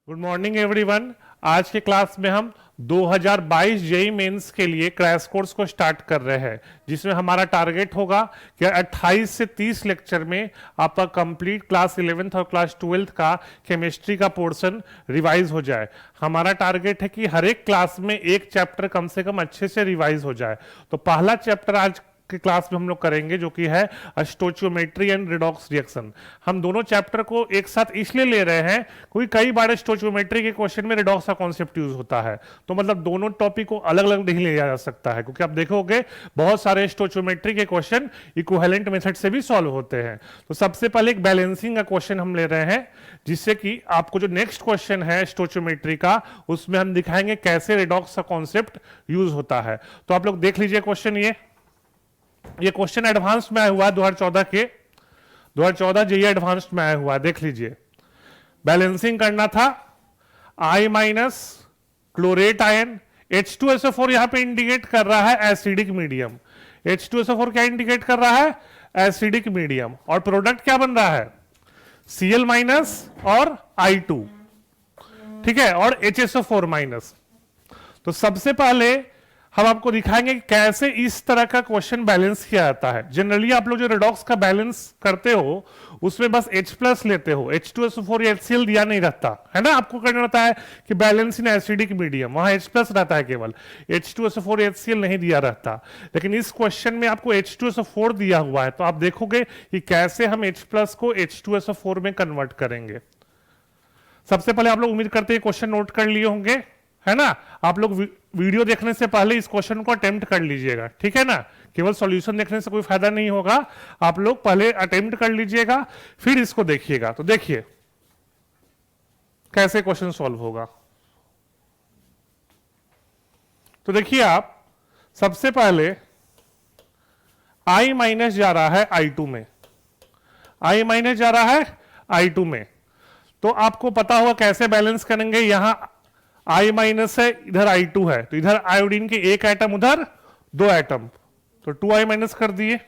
Good morning everyone. आज के class में हम 2022 जेई मेंस के लिए क्रैश कोर्स को स्टार्ट कर रहे हैं, जिसमें हमारा टारगेट होगा कि 28 से 30 लेक्चर में आपका कंप्लीट क्लास 11th और क्लास 12th का केमिस्ट्री का पोर्शन रिवाइज हो जाए। हमारा टारगेट है कि हर एक क्लास में एक चैप्टर कम से कम अच्छे से रिवाइज हो जाए। तो पहला चैप्टर आज के क्लास में हम लोग करेंगे जो कि है स्टोचियोमेट्री एंड रिडॉक्स रिएक्शन। हम दोनों चैप्टर को एक साथ इसलिए ले रहे हैं क्योंकि कई बार स्टोचियोमेट्री के क्वेश्चन में रिडॉक्स का कॉन्सेप्ट यूज होता है, तो मतलब दोनों टॉपिक को अलग अलग नहीं लिया जा सकता है, क्योंकि आप देखोगे बहुत सारे स्टोचियोमेट्री के क्वेश्चन इक्विवेलेंट मेथड से भी सॉल्व होते हैं। तो सबसे पहले एक बैलेंसिंग का क्वेश्चन हम ले रहे हैं, जिससे कि आपको जो नेक्स्ट क्वेश्चन है स्टोचियोमेट्री का, उसमें हम दिखाएंगे कैसे रिडॉक्स का कॉन्सेप्ट यूज होता है। तो आप लोग देख लीजिए क्वेश्चन। ये क्वेश्चन एडवांस में आया हुआ है 2014 जेईई एडवांस में आया हुआ है, देख लीजिए। बैलेंसिंग करना था I minus chlorate ion, H2SO4 यहां पे इंडिकेट कर रहा है एसिडिक मीडियम। H2SO4 क्या इंडिकेट कर रहा है? Acidic medium. और प्रोडक्ट क्या बन रहा है? Cl माइनस और I2, ठीक है, और HSO4 माइनस। तो सबसे पहले हम आपको दिखाएंगे कैसे इस तरह का क्वेश्चन बैलेंस किया जाता है। जनरली आप लोग जो रिडॉक्स का बैलेंस करते हो उसमें बस H+ लेते हो, H2SO4 या HCl दिया नहीं रहता है ना। आपको करना रहता है कि बैलेंस इन एसिडिक मीडियम, वहां H+ रहता है, केवल H2SO4 या HCl नहीं दिया रहता। लेकिन इस क्वेश्चन में आपको H2SO4 दिया हुआ है, तो आप देखोगे कि कैसे हम H+ को H2SO4 में कन्वर्ट करेंगे। सबसे पहले आप लोग उम्मीद करते हैं क्वेश्चन नोट कर लिए होंगे, है ना। आप लोग वीडियो देखने से पहले इस क्वेश्चन को अटेम्प्ट कर लीजिएगा, ठीक है ना। केवल सॉल्यूशन देखने से कोई फायदा नहीं होगा, आप लोग पहले अटेम्प्ट कर लीजिएगा, फिर इसको देखिएगा। तो देखिए कैसे क्वेश्चन सॉल्व होगा। तो देखिए आप, सबसे पहले I माइनस जा रहा है I2 में, I माइनस जा रहा है I2 में। तो आपको पता होगा कैसे बैलेंस करेंगे। यहां I माइनस है, इधर I2 है, तो इधर आयोडीन के एक एटम, उधर 2 एटम, तो 2I माइनस कर दिए,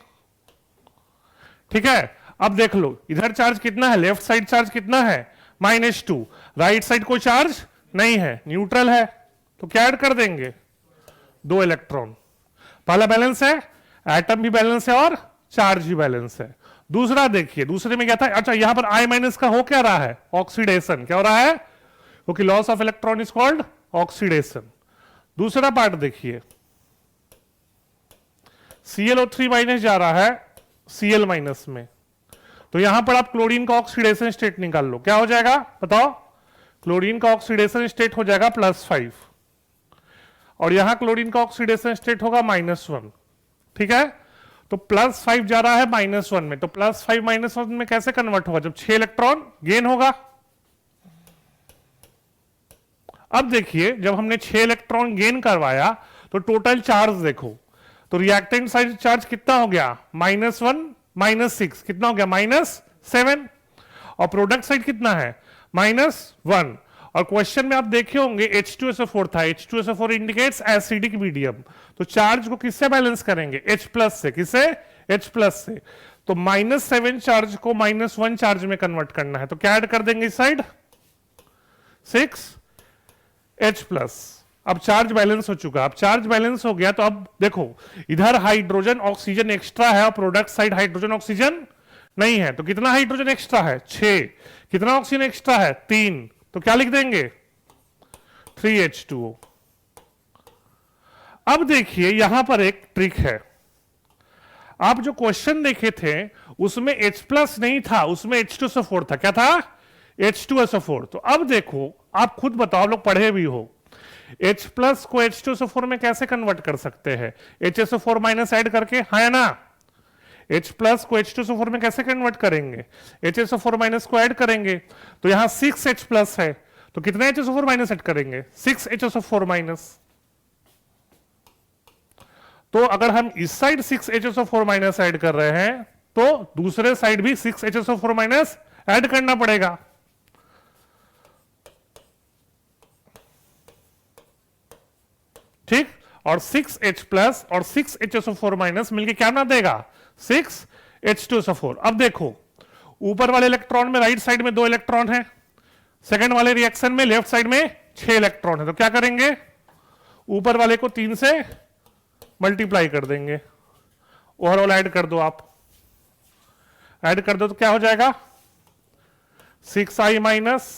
ठीक है। अब देख लो इधर चार्ज कितना है, लेफ्ट साइड चार्ज कितना है? -2। राइट साइड कोई चार्ज नहीं है, न्यूट्रल है, तो क्या ऐड कर देंगे? 2 इलेक्ट्रॉन। पहला बैलेंस है, एटम भी बैलेंस है और चार्ज भी बैलेंस है। दूसरा देखिए, दूसरे में क्या था? अच्छा, यहां पर I माइनस का हो क्या रहा है? ऑक्सीडेशन। क्या हो रहा है? क्योंकि loss of electron is called oxidation. दूसरा पार्ट देखिए, ClO3 माइनस जा रहा है Cl माइनस में, तो यहां पर आप क्लोरीन का ऑक्सीडेशन स्टेट निकाल लो। क्या हो जाएगा बताओ? क्लोरीन का ऑक्सीडेशन स्टेट हो जाएगा +5, और यहां क्लोरीन का ऑक्सीडेशन स्टेट होगा -1, ठीक है। तो +5 जा रहा है -1 में, तो +5 -1 में कैसे कन्वर्ट होगा? जब 6 इलेक्ट्रॉन गेन होगा। अब देखिए, जब हमने 6 इलेक्ट्रॉन गेन करवाया तो टोटल चार्ज देखो, तो रिएक्टेंट साइड चार्ज कितना हो गया? -1 -6, कितना हो गया? -7। और प्रोडक्ट साइड कितना है? -1। और क्वेश्चन में आप देखे होंगे H2SO4 था, H2SO4 इंडिकेट्स एसिडिक मीडियम, तो चार्ज को किससे बैलेंस करेंगे? H+ से। किससे? H+ से। तो -7 चार्ज को -1 चार्ज में कन्वर्ट करना है, तो क्या ऐड कर देंगे इस साइड? 6H+। अब चार्ज बैलेंस हो चुका। अब चार्ज बैलेंस हो गया, तो अब देखो इधर हाइड्रोजन ऑक्सीजन एक्स्ट्रा है और प्रोडक्ट साइड हाइड्रोजन ऑक्सीजन नहीं है, तो कितना हाइड्रोजन एक्स्ट्रा है? 6। कितना ऑक्सीजन एक्स्ट्रा है? 3। तो क्या लिख देंगे? 3H2O। अब देखिए यहां पर एक ट्रिक है। आप जो क्वेश्चन देखे थे उसमें H+ नहीं था, उसमें H2SO4 था। क्या था? H2SO4। तो अब देखो, आप खुद बताओ, आप लोग पढ़े भी हो, H+ को H2SO4 में कैसे कन्वर्ट कर सकते हैं? HSO4 माइनस ऐड करके, है ना। H+ को H2SO4 में कैसे कन्वर्ट करेंगे? HSO4 माइनस को ऐड करेंगे, तो यहां 6H+ है, तो कितना HSO4 माइनस ऐड करेंगे? 6HSO4 minus. तो अगर हम इस साइड 6HSO4 माइनस ऐड कर रहे हैं, तो दूसरे साइड भी 6HSO4 माइनस ऐड करना पड़ेगा, ठीक। और 6H+ और 6HSO4 माइनस मिलके क्या बना देगा? 6H2SO4। अब देखो ऊपर वाले इलेक्ट्रॉन में राइट साइड में 2 इलेक्ट्रॉन है, सेकंड वाले रिएक्शन में लेफ्ट साइड में 6 इलेक्ट्रॉन है, तो क्या करेंगे, ऊपर वाले को 3 से मल्टीप्लाई कर देंगे, ओवरऑल ऐड कर दो, आप ऐड कर दो तो क्या हो जाएगा, 6i minus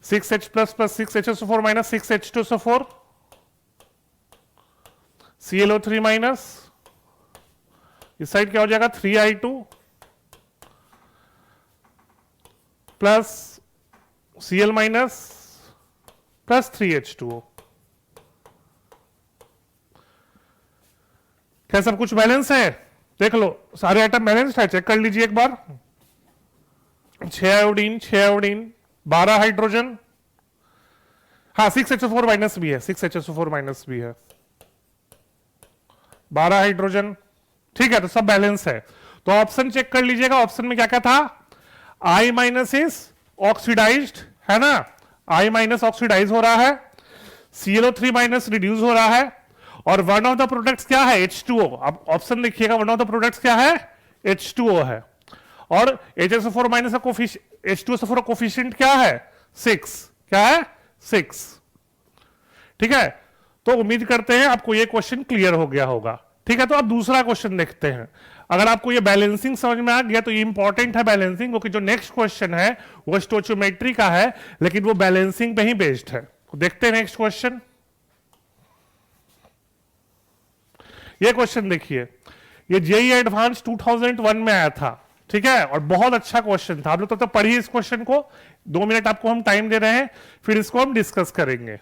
6h plus plus 6HSO4 minus 6H2SO4 ClO3 minus, इस साइड क्या हो जाएगा 3i2 plus Cl minus plus 3H2O। क्या सब कुछ बैलेंस है? देख लो सारे आइटम बैलेंस्ड है, चेक कर लीजिए एक बार। 6 आयोडीन 12 हाइड्रोजन, हाँ 6HO4 माइनस भी है, 6HSO4 माइनस भी है, 12 हाइड्रोजन, ठीक है, तो सब बैलेंस है। तो ऑप्शन चेक कर लीजिएगा, ऑप्शन में क्या क्या था, I माइनस इज ऑक्सीडाइज्ड, है ना, I माइनस ऑक्सीडाइज हो रहा है, ClO3 माइनस रिड्यूस हो रहा है, और वन ऑफ द प्रोडक्ट्स क्या है, H2O। अब ऑप्शन देखिएगा, वन ऑफ द प्रोडक्ट्स क्या है, H2O है, और HSO4 माइनस का H2SO4 कोफिशिएंट क्या है, 6, क्या है 6, ठीक है। तो उम्मीद करते हैं आपको ये क्वेश्चन क्लियर हो गया होगा, ठीक है। तो अब दूसरा क्वेश्चन देखते हैं। अगर आपको ये बैलेंसिंग समझ में आ गया तो ये इंपॉर्टेंट है बैलेंसिंग, क्योंकि जो नेक्स्ट क्वेश्चन है वो स्टोइचियोमेट्री का है, लेकिन वो बैलेंसिंग पे ही बेस्ड है। तो देखते हैं नेक्स्ट क्वेश्चन। ये क्वेश्चन देखिए, ये जेईई एडवांस 2001 में आया था, ठीक है, और बहुत अच्छा क्वेश्चन था। आप लोग तो पढ़िए इस क्वेश्चन को, 2 मिनट आपको हम टाइम दे रहे हैं, फिर इसको हम डिस्कस करेंगे।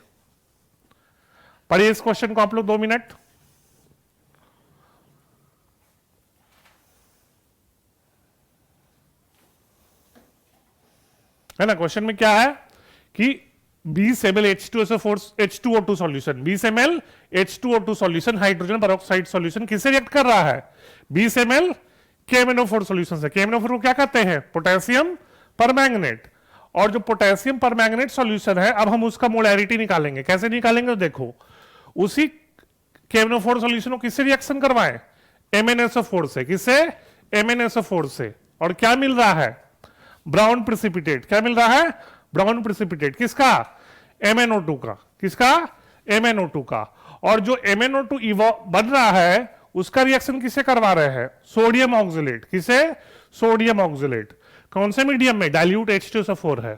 पढ़िए इस क्वेश्चन को आप लोग 2 मिनट। है ना, क्वेश्चन में क्या है कि 20 ml H2O2 solution, 20 ml H2O2 solution hydrogen peroxide solution किससे रिएक्ट कर रहा है, 20 ml KMnO4 सॉल्यूशन से। KMnO4 को क्या कहते हैं, पोटेशियम परमैंगनेट। और जो पोटेशियम परमैंगनेट सॉल्यूशन है, अब हम उसका मोलैरिटी निकालेंगे। कैसे निकालेंगे, तो देखो, उसी KMnO4 सॉल्यूशन को किससे रिएक्शन करवाएं, MnSO4 से। किससे, MnSO4 से। और क्या मिल रहा है, ब्राउन प्रेसिपिटेट। क्या मिल रहा है, ब्राउन प्रेसिपिटेट। किसका, MnO2 का। किसका, MnO2 का। और जो MnO2 बन रहा है उसका रिएक्शन किससे करवा रहे हैं, सोडियम ऑक्सलेट। किसे, सोडियम ऑक्सलेट। कौन से मीडियम में, डाइल्यूट H2SO4 है,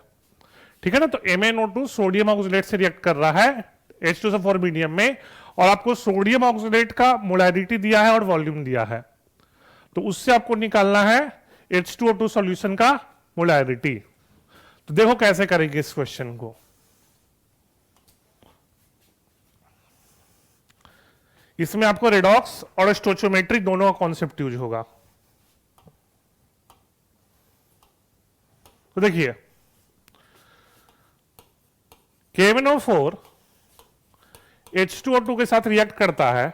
ठीक है ना। तो MnO2 सोडियम ऑक्सलेट से रिएक्ट कर रहा है H2SO4 मीडियम में, और आपको सोडियम ऑक्सलेट का मोलैरिटी दिया है और वॉल्यूम दिया है, तो उससे आपको निकालना है H2O2 सॉल्यूशन का मोलैरिटी। तो देखो कैसे करेंगे इस क्वेश्चन को। इसमें आपको रेडॉक्स और स्टोइचियोमेट्री दोनों का कॉन्सेप्ट यूज होगा। तो देखिए, KMnO4 H2O2 के साथ रिएक्ट करता है,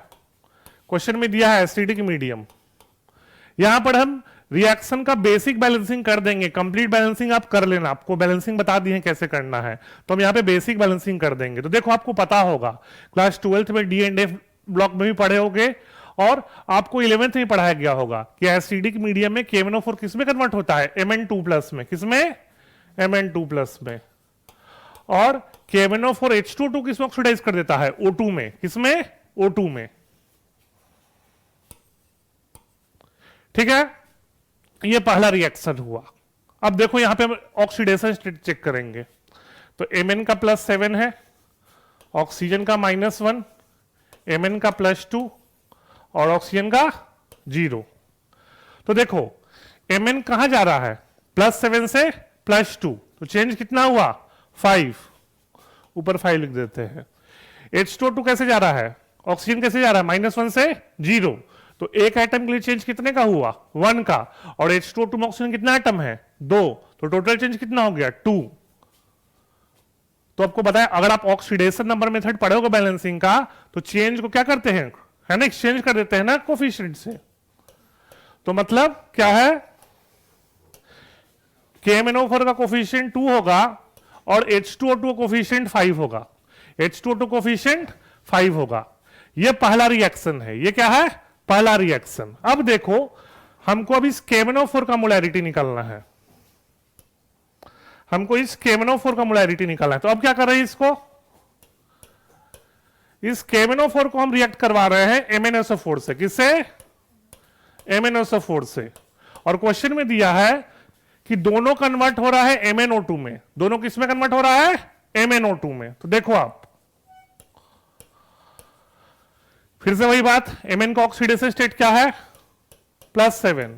क्वेश्चन में दिया है एसिडिक मीडियम। यहां पर हम रिएक्शन का बेसिक बैलेंसिंग कर देंगे, कंप्लीट बैलेंसिंग आप कर लेना, आपको बैलेंसिंग बता दी है कैसे करना है, तो हम यहां पे बेसिक बैलेंसिंग कर देंगे। तो देखो, आपको पता होगा, क्लास 12th में D&F ब्लॉक में भी पढ़े होंगे, और आपको 11th में पढ़ाया गया होगा कि एसिडिक मीडियम में KMnO4 किस में कन्वर्ट होता है, Mn2+ में। किसमें, Mn2+ में। और KMnO4 H2O2 किसमें ऑक्सीडाइज कर देता है, O2 में। किसमें, O2 में, ठीक है। ये पहला रिएक्शन हुआ। अब देखो यहां पे हम ऑक्सीडेशन स्टेट चेक करेंगे, तो Mn का +7 है, ऑक्सीजन का -1, Mn का +2 और ऑक्सीजन का 0। तो देखो Mn कहां जा रहा है, +7 से +2, तो चेंज कितना हुआ, 5, ऊपर 5 लिख देते हैं। H2O2 कैसे जा रहा है, ऑक्सीजन कैसे जा रहा है, -1 से 0, तो एक एटम के लिए चेंज कितने का हुआ, 1 का। और H2O2 में ऑक्सीजन कितना एटम है, 2, तो टोटल चेंज कितना हो गया, 2। तो आपको बताया, अगर आप ऑक्सीडेशन नंबर मेथड पढ़ोगे बैलेंसिंग का, तो चेंज को क्या करते हैं, है ना, एक्सचेंज कर देते हैं ना कोफिशिएंट से। तो मतलब क्या है, KMnO4 का कोफिशिएंट 2 होगा और H2O2 का कोफिशिएंट 5 होगा। H2O2 कोफिशिएंट 5 होगा। ये पहला रिएक्शन है। ये क्या है, पहला रिएक्शन। अब देखो, हमको अब इस KMnO4 का मोलैरिटी निकालना है। हमको इस KMnO4 का मोलैरिटी निकालना है। तो अब क्या कर रहे हैं, इसको, इस KMnO4 को हम रिएक्ट करवा रहे हैं MnSO4 से। किससे? MnSO4 से। और क्वेश्चन में दिया है कि दोनों कन्वर्ट हो रहा है MnO2 में। दोनों किस में कन्वर्ट हो रहा है? MnO2 में। तो देखो आप, फिर से वही बात, Mn का ऑक्सीडेशन स्टेट क्या है? +7,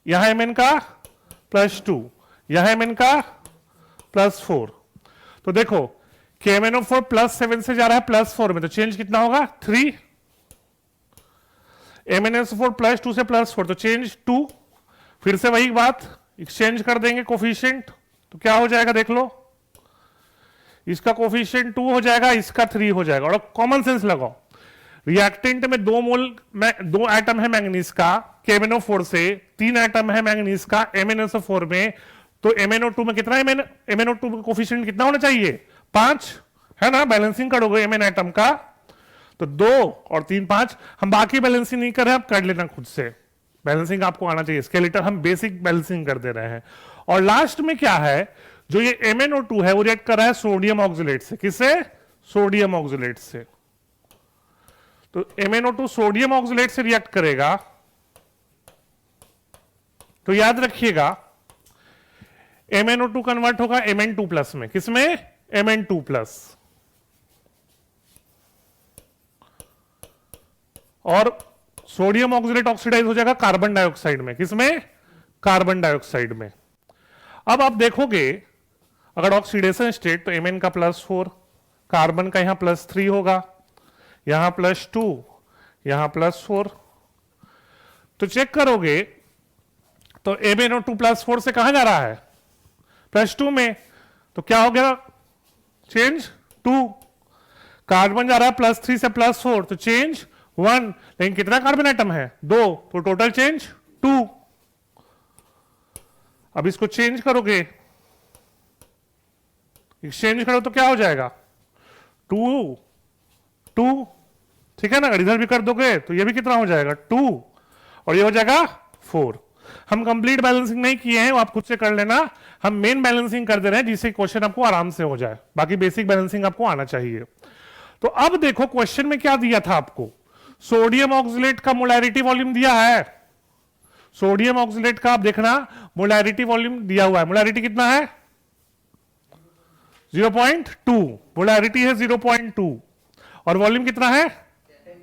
यहां Mn का +2, यहां Mn का +4। तो देखो KMnO4 +7 से जा रहा है +4 में, तो चेंज कितना होगा? 3। MnSO4 +2 से +4, तो चेंज 2। फिर से वही बात, एक्सचेंज कर देंगे कोफिशिएंट, तो क्या हो जाएगा देख लो, इसका कोफिशिएंट 2 हो जाएगा, इसका 3 हो जाएगा। और कॉमन सेंस लगाओ, रिएक्टेंट में 2 एटम है मैंगनीज का KMnO4 से, 3 एटम है मैंगनीज का MnSO4 में, तो MnO2 में कितना है? MnO2 का कोफिशिएंट कितना होना चाहिए? 5 है ना। बैलेंसिंग करोगे Mn एटम का तो 2 और 3 5। हम बाकी बैलेंसिंग नहीं कर रहे, आप कर लेना खुद से, बैलेंसिंग आपको आना चाहिए। स्केलेटल हम बेसिक बैलेंसिंग कर दे रहे हैं। और लास्ट में क्या है, जो ये MnO2 है वो रिएक्ट कर रहा है सोडियम ऑक्सलेट से। किससे? सोडियम ऑक्सलेट से। तो MnO2 सोडियम ऑक्सलेट से रिएक्ट करेगा, तो याद रखिएगा MnO2 कन्वर्ट होगा Mn2+ में। किसमें? Mn2+। और सोडियम ऑक्सलेट ऑक्सीडाइज हो जाएगा कार्बन डाइऑक्साइड में। किसमें? कार्बन डाइऑक्साइड में। अब आप देखोगे अगर ऑक्सीडेशन स्टेट, तो Mn का +4, कार्बन का यहां +3 होगा, यहां +2, यहां +4। तो चेक करोगे तो MnO2 +4 से कहां जा रहा है? +2 में। तो क्या हो गया? चेंज 2। कार्बन जा रहा है +3 से +4, तो चेंज 1। लेकिन कितना कार्बन एटम है? 2, तो टोटल चेंज 2। अब इसको चेंज करोगे, एक्सचेंज करो तो क्या हो जाएगा? 2 2, ठीक है ना। इधर भी कर दोगे तो ये भी कितना हो जाएगा? 2, और ये हो जाएगा 4। हम कंप्लीट बैलेंसिंग नहीं किए हैं, वो आप खुद से कर लेना। हम मेन बैलेंसिंग कर दे रहे हैं जिससे क्वेश्चन आपको आराम से हो जाए। बाकी बेसिक बैलेंसिंग आपको आना चाहिए। तो अब देखो क्वेश्चन में क्या दिया था आपको, सोडियम ऑक्सलेट का मोलैरिटी वॉल्यूम दिया है। सोडियम ऑक्सलेट का आप देखना मोलैरिटी वॉल्यूम दिया हुआ है। मोलैरिटी कितना है? 0.2। मोलैरिटी है 0.2 और वॉल्यूम कितना है?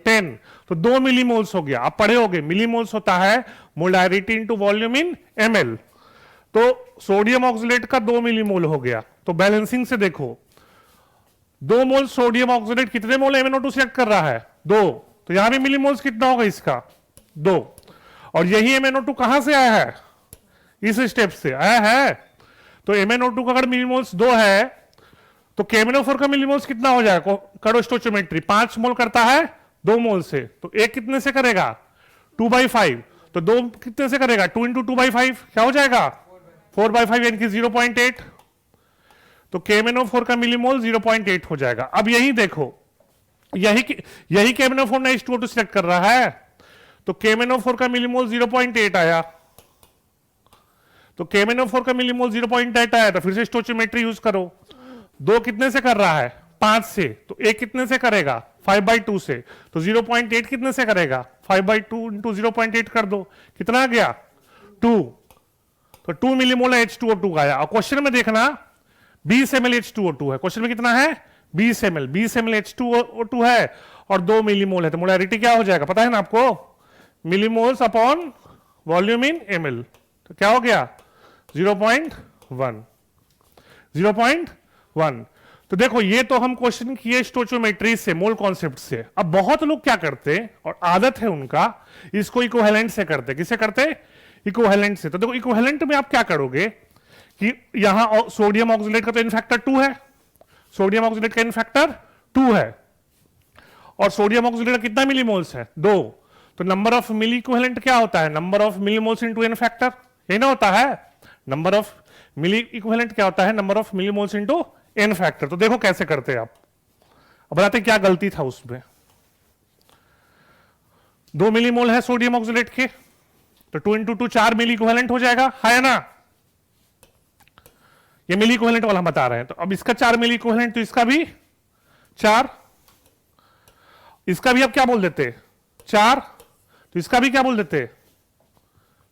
10। तो 2 मिलीमोल्स हो गया। आप पढ़े होगे मिलीमोल्स होता है मोलैरिटी इनटू वॉल्यूम इन ml। तो सोडियम ऑक्सलेट का 2 मिलीमोल हो गया। तो बैलेंसिंग से देखो 2 मोल सोडियम ऑक्सलेट कितने मोल MnO2 सिलेक्ट कर रहा है? 2। तो यहां भी मिलीमोल्स कितना होगा इसका? 2। और यही MnO2 कहां से आया है? इस स्टेप से आया है। तो MnO2 का अगर मिलीमोल्स 2 है तो KMnO4 का मिलीमोल्स कितना हो जाएगा? करो स्टोइचियोमेट्री। 5 मोल करता है 2 मोल से, तो एक कितने से करेगा? 2/5। तो 2 कितने से करेगा? 2 × 2/5 क्या हो जाएगा? 4/5 यानी कि 0.8। तो KMnO4 का मिलीमोल 0.8 हो जाएगा। अब यही देखो, यही KMnO4 ने H2O2 सिलेक्ट कर रहा है, तो KMnO4 का मिलीमोल 0.8 आया। तो KMnO4 का मिलीमोल 0.8 आया, तो फिर से स्टोइचियोमेट्री यूज करो। 2 कितने से कर रहा है? 5 से। तो 1 कितने से करेगा? 5/2 से। तो 0.8 कितने से करेगा? 5/2 × 0.8 कर दो, कितना आ गया? 2। तो 2 मिलीमोल H2O2 का आया। और क्वेश्चन में देखना 20 ml H2O2 है। क्वेश्चन में कितना है? 20 ml। 20 ml H2O2 है और 2 मिलीमोल है। तो मोलैरिटी क्या हो जाएगा पता है ना आपको? मिलीमोल्स अपॉन वॉल्यूम इन ml। तो क्या हो गया? 0.1। 0.1। तो देखो ये तो हम क्वेश्चन किए स्टोइचियोमेट्री से, मोल कॉन्सेप्ट से। अब बहुत लोग क्या करते हैं और आदत है उनका, इसको इक्विवेलेंट से करते। किससे करते? इक्विवेलेंट से। तो देखो इक्विवेलेंट में आप क्या करोगे कि यहां सोडियम ऑक्सलेट का तो इनफैक्टर 2 है, सोडियम ऑक्सलेट का इनफैक्टर 2 है, और सोडियम ऑक्सलेट का कितना मिलीमोल्स है? 2। तो नंबर ऑफ मिली इक्विवेलेंट क्या होता है? Number of millimoles into n-factor, यही ना होता है। नंबर ऑफ मिली इक्विवेलेंट क्या होता है? Number of millimoles into n factor. तो देखो कैसे करते हैं आप। अब बताते क्या गलती था उसमें। 2 मिलीमोल है सोडियम ऑक्सलेट के, तो 2 × 2 4 मिली इक्विवेलेंट हो जाएगा, है ना? ये मिली इक्विवेलेंट वाला हम बता रहे हैं। तो अब इसका 4 मिली इक्विवेलेंट, तो इसका भी 4, इसका भी अब क्या बोल देते 4, तो इसका भी क्या बोल देते,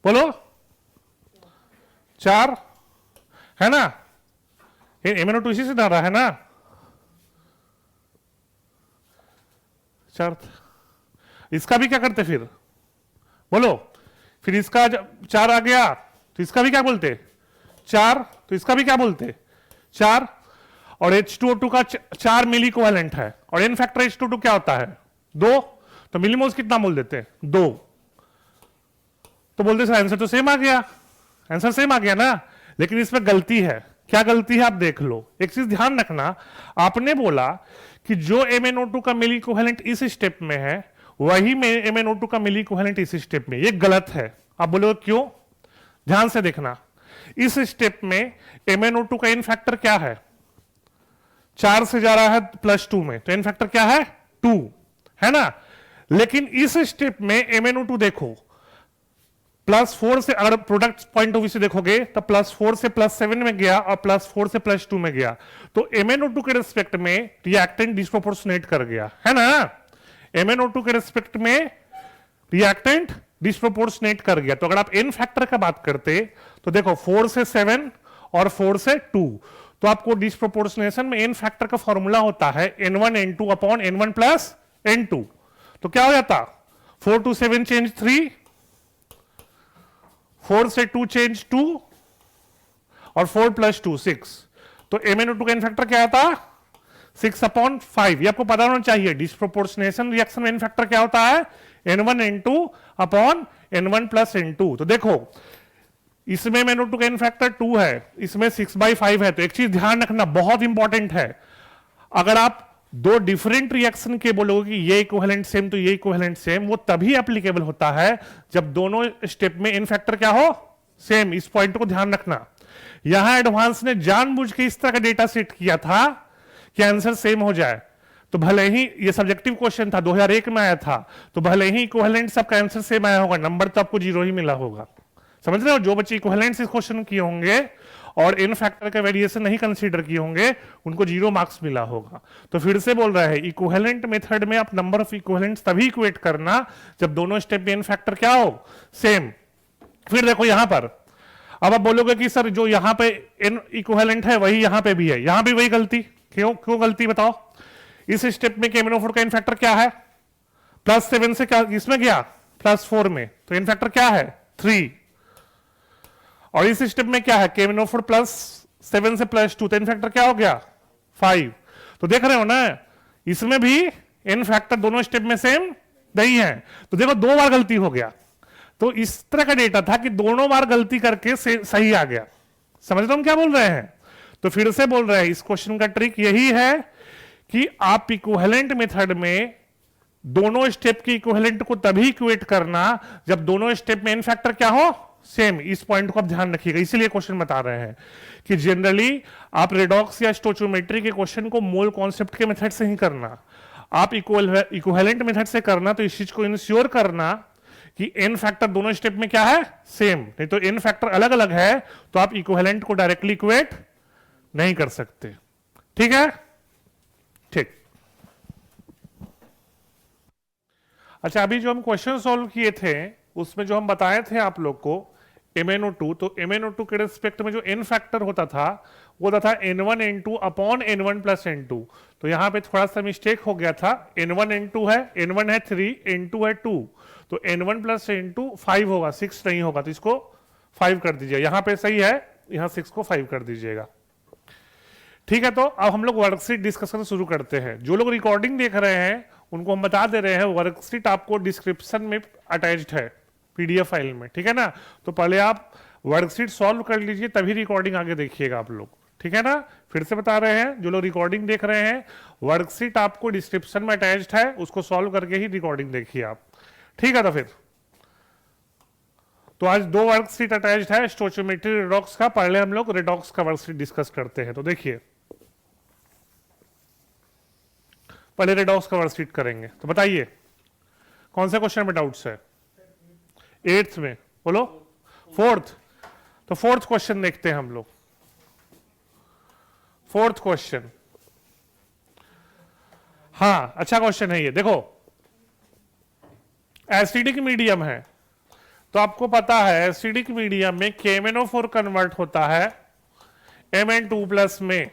बोलो 4, है ना। MnO2 इसी से डाल रहा है ना, 4। इसका भी क्या करते फिर, बोलो, फिर इसका जब 4 आ गया तो इसका भी क्या बोलते 4, तो इसका भी क्या बोलते 4। और H2O2 का 4 मिली इक्विवेलेंट है, और n फैक्टर H2O2 क्या होता है 2, तो मिलीमोल्स कितना बोल देते 2, तो बोलते सर आंसर तो सेम आ गया, आंसर सेम आ गया ना। लेकिन इसमें गलती है, क्या गलती है आप देख लो। एक चीज ध्यान रखना, आपने बोला कि जो MnO2 का मिली इक्विवेलेंट इस स्टेप में है वही MnO2 का मिली इक्विवेलेंट इस स्टेप में, ये गलत है। आप बोलोगे क्यों, ध्यान से देखना। इस स्टेप में MnO2 का n फैक्टर क्या है, 4 से जा रहा है +2 में, तो n फैक्टर क्या है 2, है ना। लेकिन इस स्टेप में MnO2 देखो +4 से, अगर प्रोडक्ट पॉइंट ऑफ व्यू से देखोगे तो +4 से +7 में गया और +4 से +2 में गया, तो MnO2 के रिस्पेक्ट में रिएक्टेंट डिस्प्रोपोर्शनेट कर गया, है ना। MnO2 के रिस्पेक्ट में रिएक्टेंट डिस्प्रोपोर्शनेट कर गया। तो अगर आप n फैक्टर का बात करते तो देखो 4 से 7 और 4 से 2, तो आपको डिस्प्रोपोर्शनेशन में n फैक्टर का फॉर्मूला होता है n1 n2 upon n1 plus n2। तो क्या हो जाता 4 to 7 चेंज 3, 4 से 2 चेंज 2, और 4 + 2 6। तो MnO2 का n फैक्टर क्या आता 6/5। ये आपको पता होना चाहिए, डिस्प्रोपोर्शनेशन रिएक्शन में n फैक्टर क्या होता है n1 n2 upon n1 plus n2। तो देखो इसमें MnO2 का n फैक्टर 2 है, इसमें 6/5 है। तो एक चीज ध्यान रखना, बहुत इंपॉर्टेंट है, अगर आप दो डिफरेंट रिएक्शन के बोलोगे कि ये इक्विवेलेंट सेम तो ये इक्विवेलेंट सेम, वो तभी एप्लीकेबल होता है जब दोनों स्टेप में n फैक्टर क्या हो सेम। इस पॉइंट को ध्यान रखना। यहां एडवांस ने जानबूझ के इस तरह का डेटा सेट किया था कि आंसर सेम हो जाए। तो भले ही ये सब्जेक्टिव क्वेश्चन था, 2001 में आया था, तो भले ही इक्विवेलेंट सबका आंसर सेम आया होगा, नंबर तो आपको 0 ही मिला होगा। समझ रहे हो, जो बच्चे इक्विवेलेंट इस क्वेश्चन किए होंगे और n फैक्टर का वेरिएशन नहीं कंसीडर किए होंगे उनको 0 मार्क्स मिला होगा। तो फिर से बोल रहा है, इक्विवेलेंट मेथड में आप नंबर ऑफ इक्विवेलेंट्स तभी इक्वेट करना जब दोनों स्टेप में n फैक्टर क्या हो सेम। फिर देखो यहां पर, अब आप बोलोगे कि सर जो यहां पे n इक्विवेलेंट है वही यहां पे भी है, यहां भी वही गलती, क्यों गलती बताओ। इस स्टेप में MnO4 का n फैक्टर क्या है +7 से क्या इसमें गया +4 में, तो n फैक्टर क्या है 3। और इस स्टेप में क्या है MnO4 +7 से +2, तो n फैक्टर क्या हो गया 5। तो देख रहे हो ना, इसमें भी n फैक्टर दोनों स्टेप में सेम नहीं है। तो देखो 2 बार गलती हो गया। तो इस तरह का डेटा था कि दोनों बार गलती करके सही आ गया। समझ रहे हो हम क्या बोल रहे हैं। तो फिर से बोल रहे हैं, इस क्वेश्चन का ट्रिक यही है कि आप इक्विवेलेंट मेथड में दोनों स्टेप के इक्विवेलेंट को तभी इक्वेट करना जब दोनों स्टेप में n फैक्टर क्या हो सेम। इस पॉइंट को आप ध्यान रखिएगा, इसीलिए क्वेश्चन बता रहे हैं कि जनरली आप रेडॉक्स या स्टोइचियोमेट्री के क्वेश्चन को मोल कॉन्सेप्ट के मेथड से ही करना, आप इक्विवेलेंट मेथड से करना। तो इस चीज को इंश्योर करना कि n फैक्टर दोनों स्टेप में क्या है सेम, नहीं तो n फैक्टर अलग अलग है तो आप इक्विवेलेंट को डायरेक्टली इक्वेट नहीं कर सकते। ठीक है, ठीक। अच्छा, अभी जो हम क्वेश्चन सॉल्व किए थे उसमें जो हम बताए थे आप लोग को MnO2, तो MnO2 के रिस्पेक्ट में जो n फैक्टर होता था वो होता था n1 n2 upon n1 plus n2। तो यहां पे थोड़ा सा मिस्टेक हो गया था, n1 n2 है, n1 है 3, n2 है 2, तो n1 प्लस n2 5 होगा, 6 नहीं होगा, तो इसको 5 कर दीजिए। यहां पे सही है, यहां 6 को 5 कर दीजिएगा। ठीक है, तो अब हम लोग वर्कशीट डिस्कस करना शुरू करते हैं। जो लोग रिकॉर्डिंग देख रहे हैं उनको हम बता दे रहे हैं, वर्कशीट आपको डिस्क्रिप्शन में अटैच्ड है PDF फाइल में, ठीक है ना। तो पहले आप वर्कशीट सॉल्व कर लीजिए तभी रिकॉर्डिंग आगे देखिएगा आप लोग, ठीक है ना। फिर से बता रहे हैं, जो लोग रिकॉर्डिंग देख रहे हैं वर्कशीट आपको डिस्क्रिप्शन में अटैच्ड है, उसको सॉल्व करके ही रिकॉर्डिंग देखिए आप, ठीक है। तो फिर तो आज 2 वर्कशीट अटैच्ड है स्टोइचियोमेट्री रेडॉक्स का। पहले हम लोग रेडॉक्स का वर्कशीट डिस्कस करते हैं। तो देखिए पहले रेडॉक्स का वर्कशीट करेंगे। तो बताइए कौन सा क्वेश्चन में डाउट्स है 8th में, बोलो 4th। तो 4th क्वेश्चन देखते हैं हम लोग। फोर्थ क्वेश्चन, हाँ अच्छा क्वेश्चन है ये। देखो एसिडिक मीडियम है, तो आपको पता है एसिडिक मीडियम में KMnO4 कन्वर्ट होता है Mn2+ में।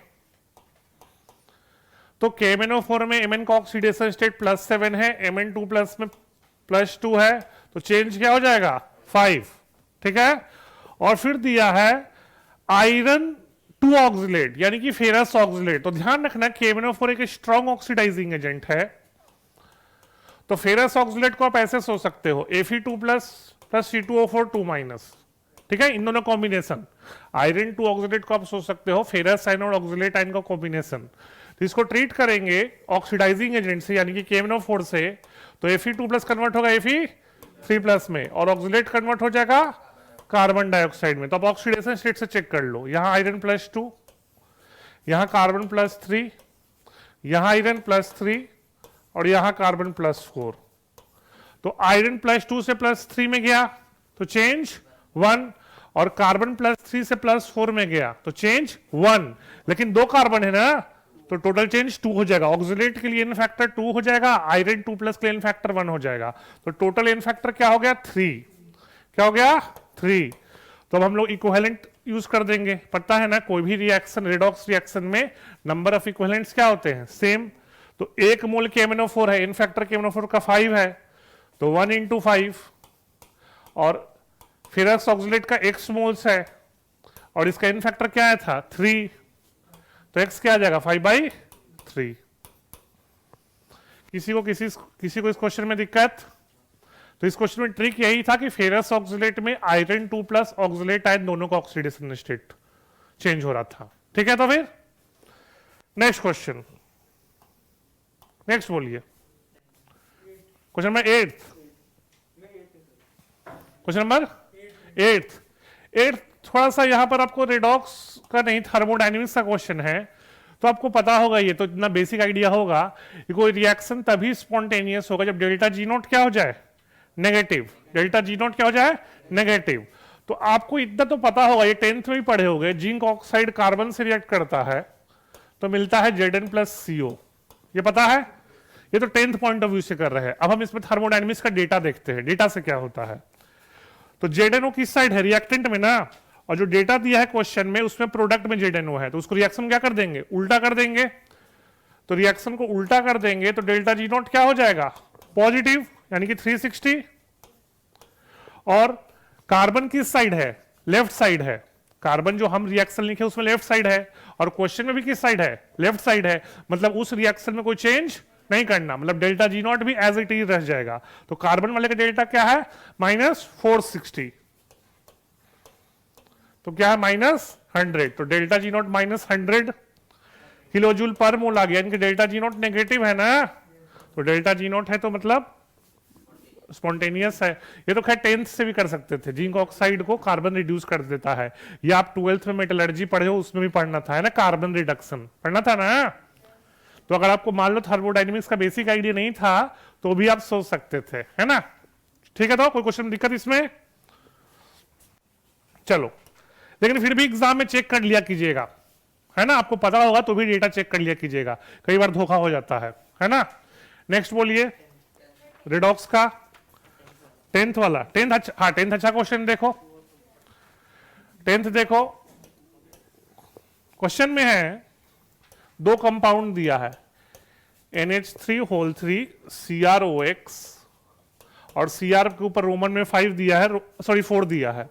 तो KMnO4 में Mn का ऑक्सीडेशन स्टेट +7 है, Mn2+ में +2 है, तो चेंज क्या हो जाएगा 5, ठीक है। और फिर दिया है आयरन 2 ऑक्सिलेट यानी कि फेरस ऑक्सिलेट। तो ध्यान रखना KMnO4 एक स्ट्रॉन्ग ऑक्सीडाइजिंग एजेंट है, तो फेरस ऑक्सिलेट को आप ऐसे सोच सकते हो Fe2+ + C2O4 2-, ठीक है, इन दोनों कॉम्बिनेशन। आयरन 2 ऑक्सिलेट को आप सोच सकते हो फेरस आयन और ऑक्सिलेट आयन का कॉम्बिनेशन। तो इसको ट्रीट करेंगे ऑक्सीडाइजिंग एजेंट से यानी कि KMnO4 से, तो Fe2+ कन्वर्ट होगा Fe3+ में और ऑक्सिलेट कन्वर्ट हो जाएगा कार्बन डाइऑक्साइड में। तो आप ऑक्सीडेशन स्टेट से चेक कर लो, यहां आयरन +2, यहां कार्बन +3, यहां आयरन +3 और यहां कार्बन +4। तो आयरन +2 से +3 में गया तो चेंज 1, और कार्बन +3 से +4 में गया तो चेंज 1, लेकिन 2 कार्बन है ना, तो टोटल चेंज 2 हो जाएगा। ऑक्सिलेट के लिए एन फैक्टर 2 हो जाएगा, आयरन 2+ के लिए एन फैक्टर 1 हो जाएगा, तो टोटल एन फैक्टर क्या हो गया 3। क्या हो गया 3। तो अब हम लोग इक्विवेलेंट यूज कर देंगे। पता है ना कोई भी रिएक्शन रेडॉक्स रिएक्शन में नंबर ऑफ इक्विवेलेंट्स क्या होते हैं सेम। तो 1 मोल KMnO4 है, इन फैक्टर KMnO4 का 5 है, तो 1 × 5, और फेरस ऑक्सिलेट का x मोल्स है और इसका इन फैक्टर क्या आया था 3, तो x क्या आ जाएगा 5/3। किसी को इस क्वेश्चन में दिक्कत? तो इस क्वेश्चन में ट्रिक यही था कि फेरस ऑक्सिलेट में आयरन 2+ ऑक्सिलेट आयन दोनों का ऑक्सीडेशन स्टेट चेंज हो रहा था, ठीक है। तो फिर नेक्स्ट क्वेश्चन, नेक्स्ट बोलिए क्वेश्चन नंबर 8, क्वेश्चन नंबर 8 थोड़ा सा यहां पर आपको रेडॉक्स का नहीं थर्मोडायनेमिक्स का क्वेश्चन है, तो आपको पता होगा, ये तो इतना बेसिक आइडिया होगा कि कोई रिएक्शन तभी स्पॉन्टेनियस होगा जब डेल्टा G नोट क्या हो जाए नेगेटिव, डेल्टा G नोट क्या हो जाए नेगेटिव। तो आपको इतना तो पता होगा, ये 10th में भी पढ़े होंगे, जिंक ऑक्साइड कार्बन से रिएक्ट करता है तो मिलता है Zn+CO, ये पता है, ये तो 10th पॉइंट ऑफ व्यू से कर रहे हैं। अब हम इसमें थर्मोडायनेमिक्स का डेटा देखते हैं, डेटा से क्या होता है। तो ZnO किस साइड है रिएक्टेंट में ना, और जो डेटा दिया है क्वेश्चन में उसमें प्रोडक्ट में ZnO है, तो उसको रिएक्शन क्या कर देंगे उल्टा कर देंगे। तो रिएक्शन को उल्टा कर देंगे तो डेल्टा G नोट क्या हो जाएगा पॉजिटिव यानी कि 360, और कार्बन किस साइड है लेफ्ट साइड है, कार्बन जो हम रिएक्शन लिखे उसमें लेफ्ट साइड है, और क्वेश्चन में भी किस साइड है लेफ्ट साइड है, मतलब उस रिएक्शन में कोई चेंज नहीं करना, मतलब डेल्टा G नोट भी एज इट इज रह जाएगा। तो कार्बन वाले का डेल्टा क्या है -460, तो क्या है -100, तो डेल्टा G नोट -100 किलोजूल पर मोल आ गया, यानी कि डेल्टा G नोट नेगेटिव है ना, तो डेल्टा G नोट है तो मतलब स्पॉन्टेनियस है। ये तो खैर 10th से भी कर सकते थे, जिंक ऑक्साइड को कार्बन रिड्यूस कर देता है, ये आप 12th में मेटलर्जी पढ़े हो उसमें भी पढ़ना था, है ना, कार्बन रिडक्शन पढ़ना था ना। तो अगर आपको मान लो थर्मोडायनेमिक्स का बेसिक आइडिया नहीं था तो भी आप सोच सकते थे, है ना, ठीक है। तो कोई क्वेश्चन दिक्कत इसमें? चलो, लेकिन फिर भी एग्जाम में चेक कर लिया कीजिएगा, है ना, आपको पता होगा तो भी डेटा चेक कर लिया कीजिएगा, कई बार धोखा हो जाता है ना। नेक्स्ट बोलिए रेडॉक्स का 10th वाला, 10th अच्छा, हाँ 10th अच्छा क्वेश्चन देखो, 10th देखो क्वेश्चन में है 2 कंपाउंड दिया है NH3 CrOX, और Cr के ऊपर रोमन में 5 दिया है, सॉरी 4 दिया है।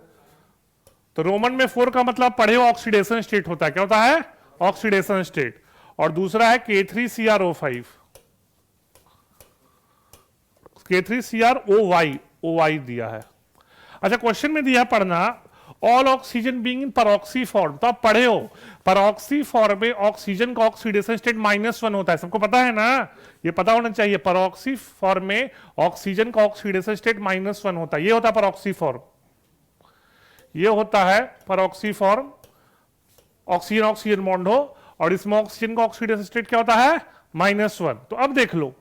तो रोमन में 4 का मतलब पढ़े हो ऑक्सीडेशन स्टेट होता है, क्या होता है ऑक्सीडेशन स्टेट, और दूसरा है K3CrO5, K3CrOY दिया है। अच्छा क्वेश्चन में दिया है पढ़ना all oxygen being in परऑक्सी form, तो आप पढ़े हो परऑक्सी फॉर्म में ऑक्सीजन का ऑक्सीडेशन स्टेट -1 होता है, सबको पता है ना, ये पता होना चाहिए। परऑक्सी फॉर्म में ऑक्सीजन का ऑक्सीडेशन स्टेट -1 होता है, ये होता है परऑक्सी फॉर्म, ये होता है परऑक्सी फॉर्म, ऑक्सीजन ऑक्सीजन बॉन्ड हो और इसमें ऑक्सीजन का ऑक्सीडेशन स्टेट क्या होता है -1। तो अब देख लो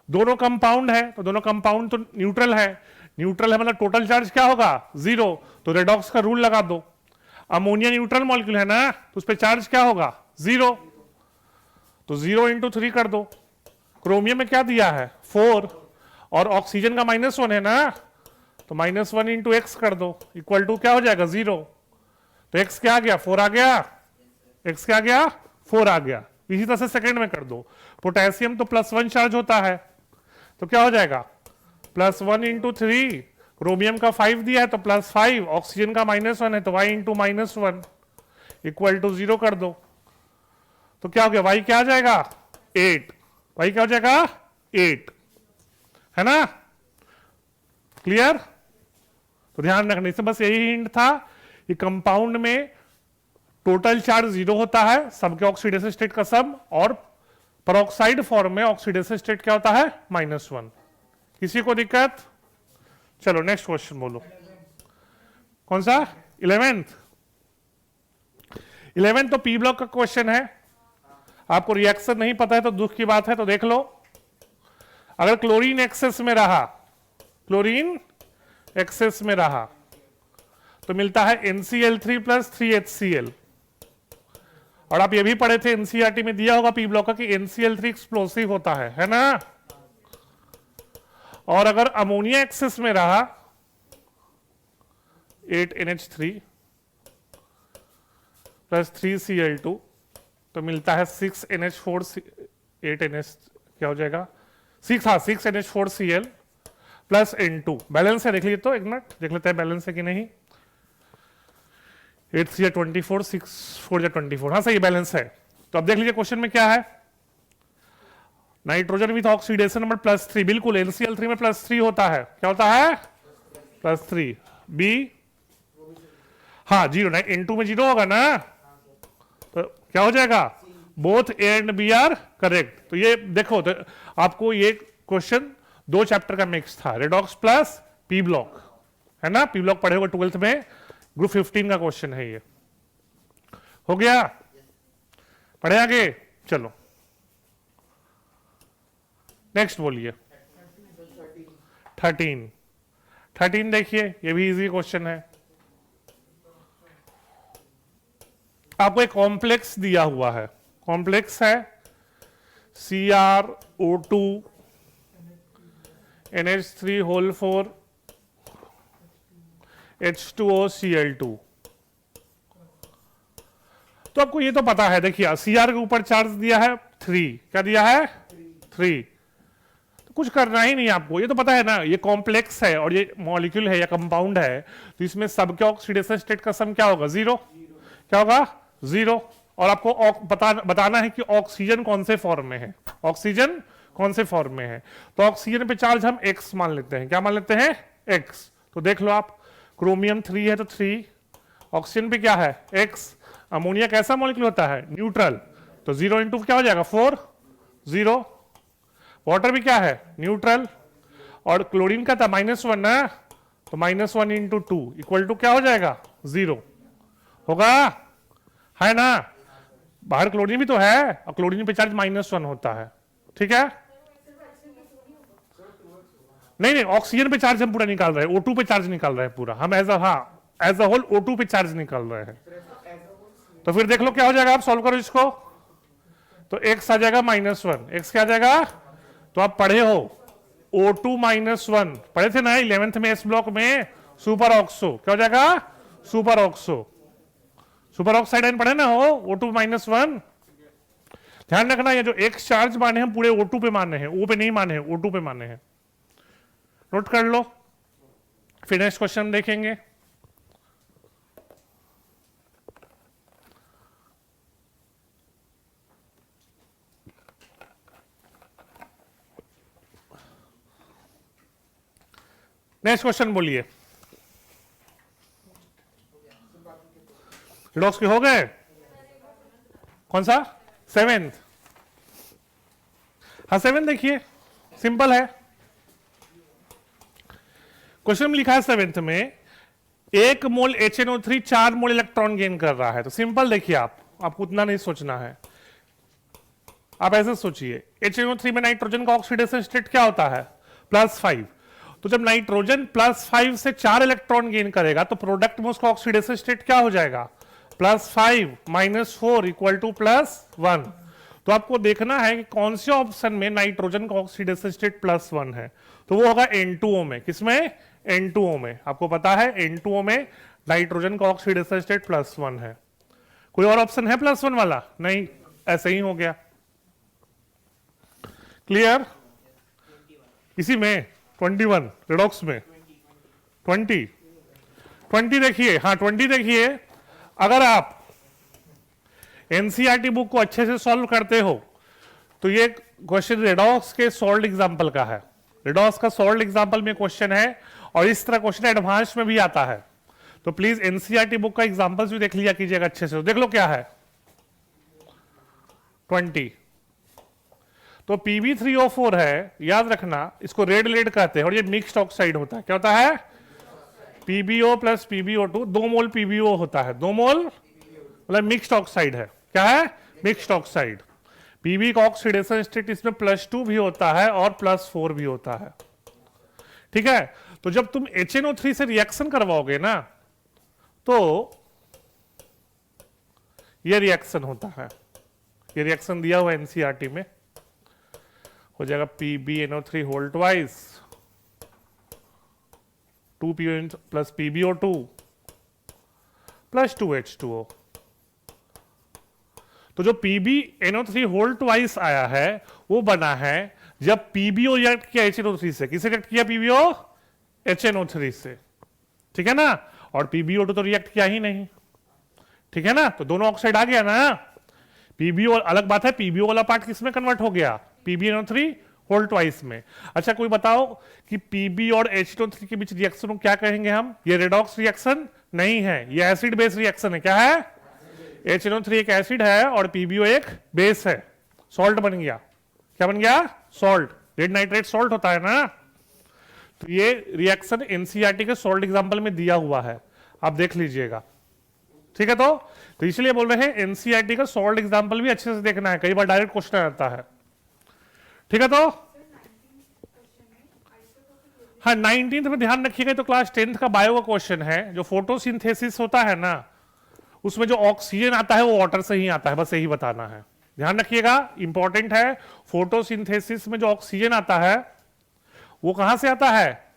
दोनों कंपाउंड है, तो दोनों कंपाउंड तो न्यूट्रल है, न्यूट्रल है मतलब टोटल चार्ज क्या होगा 0, तो रेडॉक्स का रूल लगा दो। अमोनिया न्यूट्रल मॉलिक्यूल है ना, तो उस पर चार्ज क्या होगा 0, तो 0 इंटू 3 कर दो। क्रोमियम में क्या दिया है 4, और ऑक्सीजन का -1 है ना, तो -1 इंटू एक्स कर दो, इक्वल टू क्या हो जाएगा 0। तो x क्या आ गया 4 आ गया, x क्या आ गया 4 आ गया। इसी तरह से सेकंड में कर दो। पोटेशियम तो +1 चार्ज होता है, तो क्या हो जाएगा +1 इंटू 3, क्रोमियम का 5 दिया है तो +5, ऑक्सीजन का -1 है तो y इंटू -1 इक्वल टू 0 कर दो। तो क्या हो गया y क्या आ जाएगा 8, y क्या हो जाएगा 8, है ना, क्लियर। तो ध्यान रखना, इसमें बस यही हिंट था कि कंपाउंड में टोटल चार्ज 0 होता है, सबके ऑक्सीडेशन स्टेट का सम, और पेरोक्साइड फॉर्म में ऑक्सीडेशन स्टेट क्या होता है -1। किसी को दिक्कत? चलो नेक्स्ट क्वेश्चन बोलो। कौन सा 11th तो पी ब्लॉक का क्वेश्चन है। आपको रिएक्शन नहीं पता है तो दुख की बात है, तो देख लो। अगर क्लोरीन एक्सेस में रहा, क्लोरीन एक्सेस में रहा तो मिलता है NCl3 + 3HCl। और आप ये भी पढ़े थे एनसीईआरटी में दिया होगा पी ब्लॉक का कि NCl3 एक्सप्लोसिव होता है ना। और अगर अमोनिया एक्सेस में रहा 8NH3 + 3Cl2 तो मिलता है 6NH4 8NH क्या हो जाएगा 6NH4Cl + N2। बैलेंस है, देख लीजिए तो एक मिनट देख लेते हैं बैलेंस है कि नहीं। 8 3 24, 6 4 24, हाँ सही बैलेंस है। तो अब देख लीजिए क्वेश्चन में क्या है, नाइट्रोजन विथ ऑक्सीडेशन नंबर +3, बिल्कुल NCl3 में +3 होता है, क्या होता है +3, बी हाँ 0, N2 में 0 होगा ना, तो क्या हो जाएगा both A and B are correct. तो ये देखो, तो आपको ये क्वेश्चन 2 चैप्टर का मिक्स था, रेडॉक्स प्लस पी ब्लॉक, है ना। पी ब्लॉक पढ़े होगा 12th में, ग्रुप 15 का क्वेश्चन है ये। हो गया, पढ़े आगे, चलो नेक्स्ट बोलिए। 13 देखिए, ये भी इजी क्वेश्चन है। आपको एक कॉम्प्लेक्स दिया हुआ है, कॉम्प्लेक्स है CrO2 NH3 H2O Cl2। तो आपको ये तो पता है, देखिए Cr के ऊपर चार्ज दिया है 3, क्या दिया है 3, तो कुछ करना ही नहीं आपको, ये तो पता है ना, ये कॉम्प्लेक्स है और ये मॉलिक्यूल है या कंपाउंड है, तो इसमें सबके ऑक्सीडेशन स्टेट का सम क्या होगा 0, क्या होगा 0। और आपको बताना है कि ऑक्सीजन कौन से फॉर्म में है, ऑक्सीजन कौन से फॉर्म में है। तो ऑक्सीजन पे चार्ज हम x मान लेते हैं, क्या मान लेते हैं x। तो देख लो आप, क्रोमियम 3 है तो 3, ऑक्सीजन पे क्या है x। अमोनिया कैसा मॉलिक्यूल होता है न्यूट्रल, तो 0 इंटू क्या हो जाएगा 4, 0। वाटर भी क्या है न्यूट्रल, और क्लोरीन का था -1 ना, तो -1 इंटू 2 इक्वल टू क्या हो जाएगा 0 होगा, है ना। बाहर क्लोरीन भी तो है और क्लोरीन पे चार्ज -1 होता है, ठीक है। नहीं ऑक्सीजन पे चार्ज हम पूरा निकाल रहे हैं, O2 पे चार्ज निकाल रहे हैं पूरा हम, एज अ होल O2 पे चार्ज निकाल रहे हैं। तो फिर देख लो क्या हो जाएगा, आप सॉल्व करो इसको, तो x आ जाएगा -1, x क्या आ जाएगा, तो आप पढ़े हो O2 -1 पढ़े थे ना 11th में, एस ब्लॉक में सुपर ऑक्सो, क्या हो जाएगा super oxo, super oxide ion पढ़े ना हो O2 -1। ध्यान रखना, ये जो x चार्ज माने हैं पूरे O2 पे माने हैं, O पे नहीं माने हैं, O2 पे माने हैं, नोट कर लो। फिर नेक्स्ट क्वेश्चन देखेंगे। नेक्स्ट क्वेश्चन बोलिए, रिडॉक्स के हो गए, कौन सा 7th, हाँ 7 देखिए सिंपल है। क्वेश्चन में लिखा है 7th में 1 मोल HNO3 4 मोल इलेक्ट्रॉन गेन कर रहा है। तो सिंपल देखिए, आपको उतना नहीं सोचना है, आप ऐसे सोचिए HNO3 में नाइट्रोजन का ऑक्सीडेशन स्टेट क्या होता है +5, तो जब नाइट्रोजन +5 से 4 इलेक्ट्रॉन गेन करेगा तो प्रोडक्ट में उसका ऑक्सीडेशन स्टेट क्या हो जाएगा +5 -4 इक्वल टू +1। तो आपको देखना है कि कौन से ऑप्शन में नाइट्रोजन का ऑक्सीडेशन स्टेट +1 है, तो वो होगा N2O में। किसमें? N2O में। आपको पता है N2O में नाइट्रोजन का ऑक्सीडेशन स्टेट +1 है। कोई और ऑप्शन है +1 वाला? नहीं, ऐसे ही हो गया। क्लियर? इसी में 21 रेडॉक्स में 20 देखिए, हाँ 20 देखिए। अगर आप एनसीईआरटी बुक को अच्छे से सॉल्व करते हो तो ये क्वेश्चन रेडॉक्स के सॉल्व एग्जांपल का है। रेडॉक्स का सॉल्व एग्जांपल में क्वेश्चन है और इस तरह क्वेश्चन एडवांस में भी आता है। तो प्लीज एनसीईआरटी बुक का एग्जांपल्स भी देख लिया कीजिएगा अच्छे से। देख लो क्या है 20। तो Pb3O4 है, याद रखना इसको रेड लेड कहते हैं और ये मिक्स्ड ऑक्साइड होता है। क्या होता है? PbO प्लस PbO2, 2 मोल PbO होता है, 2 मोल मतलब मिक्स्ड ऑक्साइड है। क्या है? Mixed oxide. Pb का ऑक्सीडेशन स्टेट इसमें +2 भी होता है और +4 भी होता है। ठीक है, तो जब तुम HNO3 से रिएक्शन करवाओगे ना तो ये रिएक्शन होता है। ये रिएक्शन दिया हुआ एनसीईआरटी में, हो जाएगा PbNO3 whole twice 2PO plus PbO2 plus 2H2O। तो जो PbNO3 होल ट्वाइस आया है वो बना है जब PbO रिएक्ट किया HNO3 से। किसे रिएक्ट किया? PbO HNO3 से। ठीक है ना? और PbO2 तो रिएक्ट किया ही नहीं। ठीक है ना? तो दोनों ऑक्साइड आ गया ना। PbO अलग बात है, PbO वाला पार्ट किसमें कन्वर्ट हो गया? PbNO3 होल ट्वाइस में। अच्छा कोई बताओ कि Pb और HNO3 के बीच रिएक्शन को क्या कहेंगे हम? ये रेडॉक्स रिएक्शन नहीं है, ये एसिड बेस रिएक्शन है। क्या है? HNO3 एक एसिड है और PbO एक बेस है, सॉल्ट बन गया। क्या बन गया? सॉल्ट। रेड नाइट्रेट सॉल्ट होता है ना। तो ये रिएक्शन एनसीईआरटी के सॉल्ट एग्जांपल में दिया हुआ है, आप देख लीजिएगा। ठीक है, तो इसलिए बोल रहे हैं एनसीईआरटी का सॉल्ट एग्जांपल भी अच्छे से देखना है, कई बार डायरेक्ट क्वेश्चन आता है। ठीक है, तो हाँ 19th में ध्यान रखिएगा। तो क्लास 10th का बायो का क्वेश्चन है। जो फोटोसिंथेसिस होता है ना उसमें जो ऑक्सीजन आता है वो वाटर से ही आता है, बस यही बताना है। ध्यान रखिएगा, इंपॉर्टेंट है। फोटोसिंथेसिस में जो ऑक्सीजन आता है वो कहां से आता है?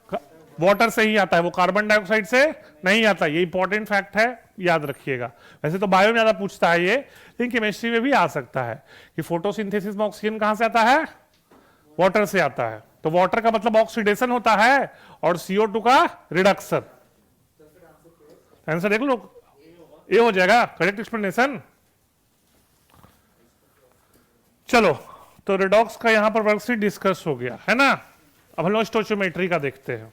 वाटर से ही आता है, वो कार्बन डाइऑक्साइड से नहीं आता। ये इंपॉर्टेंट फैक्ट है, याद रखिएगा। वैसे तो बायो में ज्यादा पूछता है ये, लेकिन केमिस्ट्री में भी आ सकता है कि फोटोसिंथेसिस में ऑक्सीजन कहां से आता है? वाटर से आता है। तो वाटर का मतलब ऑक्सीडेशन होता है और CO2 का रिडक्शन। आंसर देख लो, ये हो जाएगा करेक्ट एक्सप्लेनेशन। चलो, तो रेडॉक्स का यहां पर वर्कशीट डिस्कस हो गया है ना। अब हम लोग स्टोइचियोमेट्री का देखते हैं।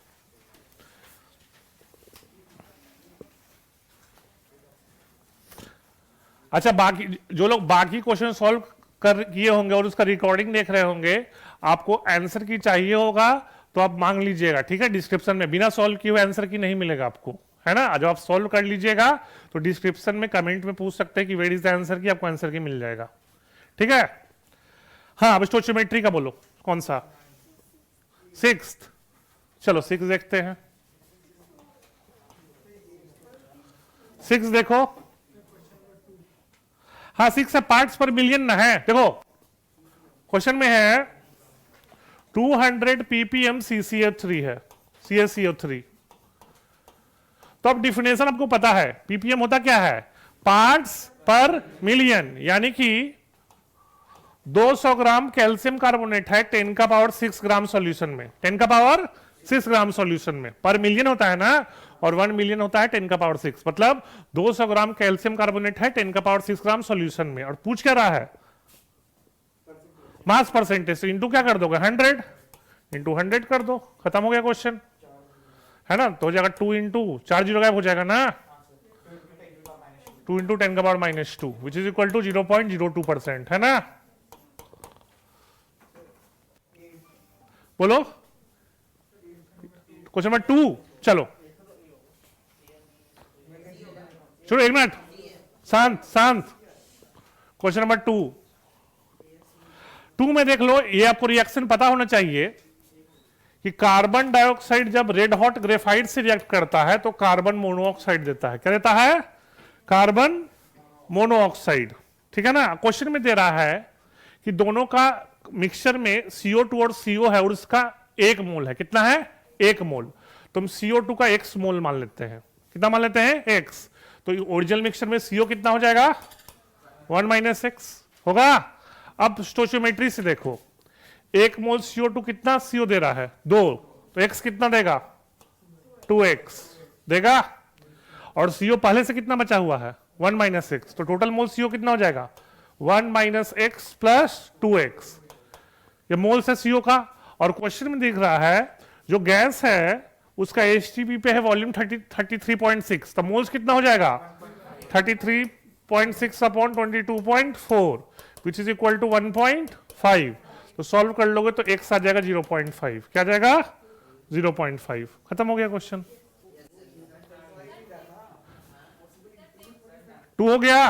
अच्छा, बाकी जो लोग बाकी क्वेश्चन सॉल्व कर किए होंगे और उसका रिकॉर्डिंग देख रहे होंगे, आपको आंसर की चाहिए होगा तो आप मांग लीजिएगा। ठीक है, डिस्क्रिप्शन में बिना सॉल्व किए हुए आंसर की नहीं मिलेगा आपको, है ना। जब आप सॉल्व कर लीजिएगा तो डिस्क्रिप्शन में कमेंट में पूछ सकते हैं कि वेयर इज द आंसर की, आपको आंसर की मिल जाएगा। ठीक है, हाँ अब स्टोइचियोमेट्री का बोलो, कौन सा? 6th। चलो 6 देखते हैं। 6 देखो, हाँ 6 है, पार्ट्स पर मिलियन ना है। देखो क्वेश्चन में है 200 ppm CCO3 है, CaCO3। तो अब डिफिनेशन आपको पता है, ppm होता क्या है? पार्ट्स पर मिलियन, यानी कि 200 ग्राम कैल्शियम कार्बोनेट है 10⁻6 ग्राम सॉल्यूशन में, 10⁻6 ग्राम सॉल्यूशन में। पर मिलियन होता है ना, और 1 मिलियन होता है 10⁻6, मतलब 200 ग्राम कैल्शियम कार्बोनेट है 10⁻6 ग्राम सॉल्यूशन में। और पूछ क्या रहा है? Mass percentage. तो इंटू क्या कर दोगे? 100 इंटू 100 कर दो, खत्म हो गया क्वेश्चन, है ना। तो हो जाएगा 2 इंटू 4 जीरो गायब हो जाएगा ना, 2 into 10⁻2 which is equal to 0.02%, है ना। बोलो क्वेश्चन नंबर 2। चलो चलो 1 मिनट, शांत शांत। क्वेश्चन नंबर 2 में देख लो, ये आपको रिएक्शन पता होना चाहिए कि कार्बन डाइऑक्साइड जब रेड हॉट ग्रेफाइट से रिएक्ट करता है तो कार्बन मोनोऑक्साइड देता है। क्या देता है? कार्बन मोनोऑक्साइड, ठीक है ना। क्वेश्चन में दे रहा है कि दोनों का मिक्सचर में CO2 और CO है और उसका 1 मोल है। कितना है? 1 मोल। तो हम CO2 का x मोल मान लेते हैं। कितना मान लेते हैं? x। तो ओरिजिनल मिक्सचर में CO कितना हो जाएगा? 1 - x होगा। अब स्टोचियोमेट्री से देखो, 1 मोल CO2 कितना CO दे रहा है? 2। तो x कितना देगा? 2x देगा। और CO पहले से कितना बचा हुआ है? 1 - x। तो टोटल मोल CO कितना हो जाएगा? 1 - x प्लस 2x। ये मोल से CO का। और क्वेश्चन में दिख रहा है जो गैस है उसका HTP पे है वॉल्यूम 33.6। तो मोल्स कितना हो जाएगा? 33.6 upon 22.4 which is equal to 1.5। तो सॉल्व कर लोगे तो x आ जाएगा 0.5। क्या जाएगा? 0.5। खत्म हो गया क्वेश्चन। 2 हो गया।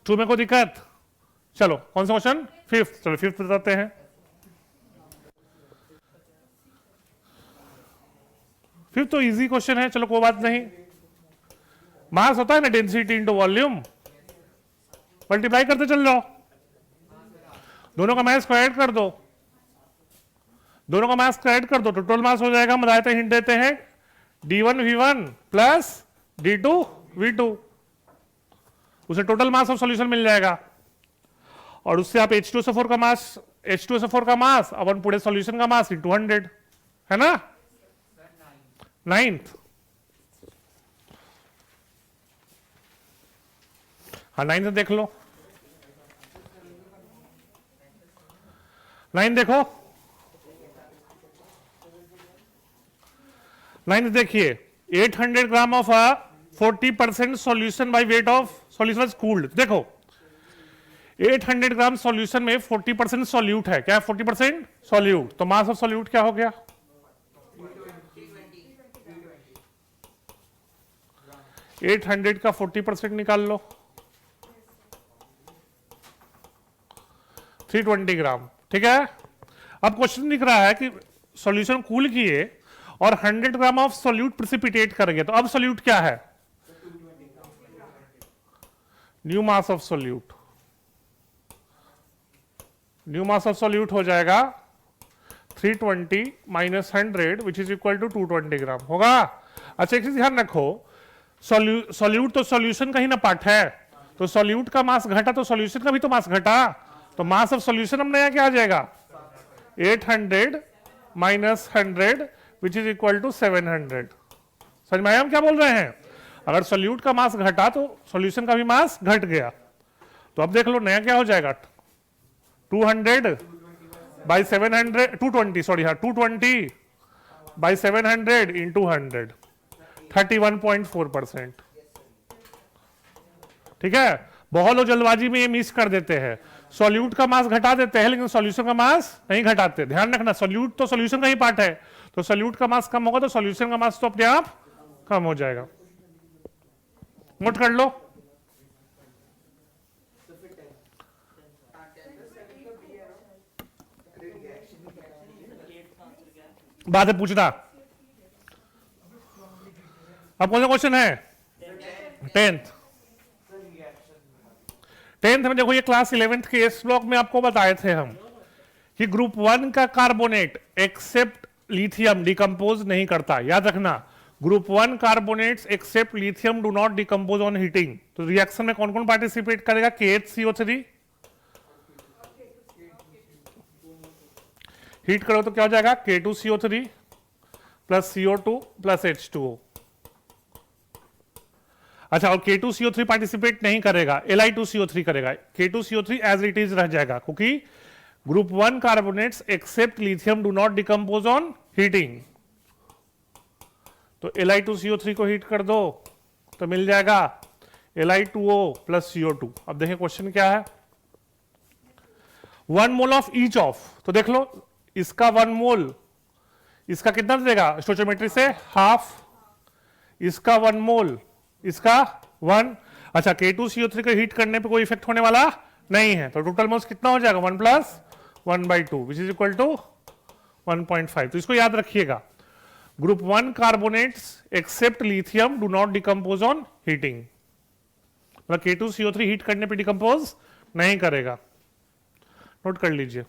2 में कोई दिक्कत? चलो कौन सा क्वेश्चन? 5th। चलो 5th बताते हैं। 5th तो इजी क्वेश्चन है, चलो कोई बात नहीं। मास होता है ना डेंसिटी इंटू वॉल्यूम, मल्टीप्लाई करते चल जाओ। दोनों का मास स्क्वायर कर दो, दोनों का मास स्क्वायर कर दो तो टोटल मास हो जाएगा। हम बताते हिंट देते हैं D1 V1 plus D2 V2। उसे टोटल मास ऑफ सॉल्यूशन मिल जाएगा। और उससे आप H2SO4 का मास, H2SO4 का मास अपन पूरे सॉल्यूशन का मास इंटू 100, है ना। 9th। हाँ 9th देख लो। 9 देखो। 9 देखिए, 800 gram of 40% solution by weight of solution was cooled. देखो 800 ग्राम सॉल्यूशन में 40% सॉल्यूट है। क्या है? 40% सॉल्यूट। तो मास ऑफ सॉल्यूट क्या हो गया? 800 का 40% निकाल लो, 320 ग्राम। ठीक है। अब क्वेश्चन दिख रहा है कि सॉल्यूशन कूल किए और 100 ग्राम ऑफ सॉल्यूट प्रेसिपिटेट कर गए। तो अब सॉल्यूट क्या है? New mass of solute. New mass of solute हो जाएगा 320 minus 100 which is equal to 220 gram होगा। अच्छा एक चीज ध्यान रखो, सॉल्यूट तो सॉल्यूशन का ही ना पार्ट है। तो सॉल्यूट का मास घटा तो सॉल्यूशन का भी तो मास घटा। तो मास ऑफ सॉल्यूशन हमने यहाँ क्या आ जाएगा? 800 minus 100 which is equal to 700। समझ में आया हम क्या बोल रहे हैं? अगर सॉल्यूट का मास घटा तो सॉल्यूशन का भी मास घट गया। तो अब देख लो नया क्या हो जाएगा? 200 बाई 700, 220 सॉरी, हाँ 220 बाई 700 इंटू 100, 31.4%। ठीक है। बहुत लोग जल्दबाजी में ये मिस कर देते हैं, सॉल्यूट का मास घटा देते हैं लेकिन सॉल्यूशन का मास नहीं घटाते। ध्यान रखना, सॉल्यूट तो सॉल्यूशन का ही पार्ट है। तो सॉल्यूट का मास कम होगा तो सॉल्यूशन का मास तो अपने आप कम हो जाएगा। नोट कर लो। बात है पूछना। अब कौन सा क्वेश्चन है? 10th में देखो, ये क्लास 11th के एस ब्लॉक में आपको बताए थे हम कि ग्रुप 1 का कार्बोनेट एक्सेप्ट लिथियम डिकम्पोज नहीं करता। याद रखना, group 1 carbonates except lithium do not decompose on heating. तो रिएक्शन में कौन कौन पार्टिसिपेट करेगा? KHCO3। हीट करो तो क्या हो जाएगा? K2CO3 plus CO2 plus H2O। अच्छा, और K2CO3 पार्टिसिपेट नहीं करेगा, Li2CO3 करेगा। K2CO3 एज इट इज रह जाएगा क्योंकि group 1 carbonates except lithium do not decompose on heating. तो Li2CO3 को हीट कर दो तो मिल जाएगा Li2O प्लस CO2। अब देखें क्वेश्चन क्या है। 1 मोल ऑफ ईच ऑफ, तो देख लो इसका 1 मोल, इसका कितना देगा स्टोचियोमेट्री से? हाफ। इसका 1 मोल, इसका 1। अच्छा, K2CO3 को हीट करने पे कोई इफेक्ट होने वाला नहीं है। तो टोटल मोल्स कितना हो जाएगा? 1 plus 1/2 which is equal to 1.5। तो इसको याद रखिएगा, group 1 carbonates except lithium do not decompose on heating. मतलब K2CO3 हीट करने पे डिकम्पोज नहीं करेगा, नोट कर लीजिए।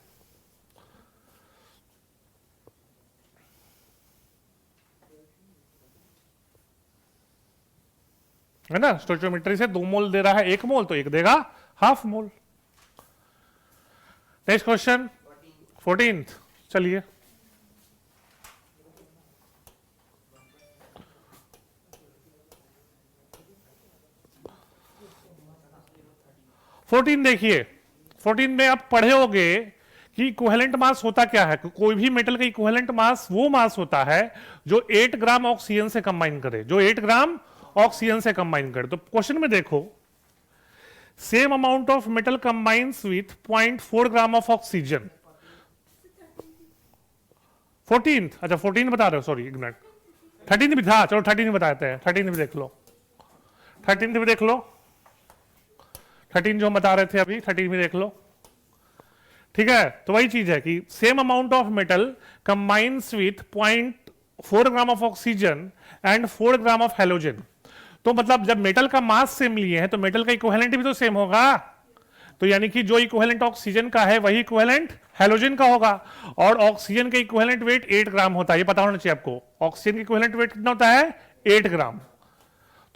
है ना, स्टोइचियोमेट्री से 2 मोल दे रहा है 1 मोल, तो 1 देगा half mole. Next question 14th, चलिए। देखिए 14 में आप पढ़े होंगे कि इक्विवेलेंट मास होता क्या है। कोई भी मेटल का इक्विवेलेंट मास वो मास होता है जो 8 ग्राम ऑक्सीजन से कंबाइन करे, जो 8 ग्राम ऑक्सीजन से कंबाइन करे। तो क्वेश्चन में देखो, same amount of metal combines with 0.4 gram of oxygen. 14, अच्छा 14 बता रहे हो, सॉरी एक मिनट, 13 भी था, चलो 13 भी बताते हैं, 13 भी देख लो, 13 भी देख लो, 13 जो हम बता रहे थे अभी, 13 भी देख लो, ठीक है। तो वही चीज है कि same amount of metal combines with 0.4 gram of oxygen and 4 gram of halogen. तो मतलब जब मेटल का मास सेम लिए हैं तो मेटल का इक्विवेलेंट भी तो सेम होगा। तो यानी कि जो इक्विवेलेंट ऑक्सीजन का है वही इक्विवेलेंट हेलोजन का होगा। और ऑक्सीजन का इक्विवेलेंट वेट 8 ग्राम होता है, ये पता होना चाहिए आपको। ऑक्सीजन का इक्विवेलेंट वेट कितना होता है? 8 ग्राम।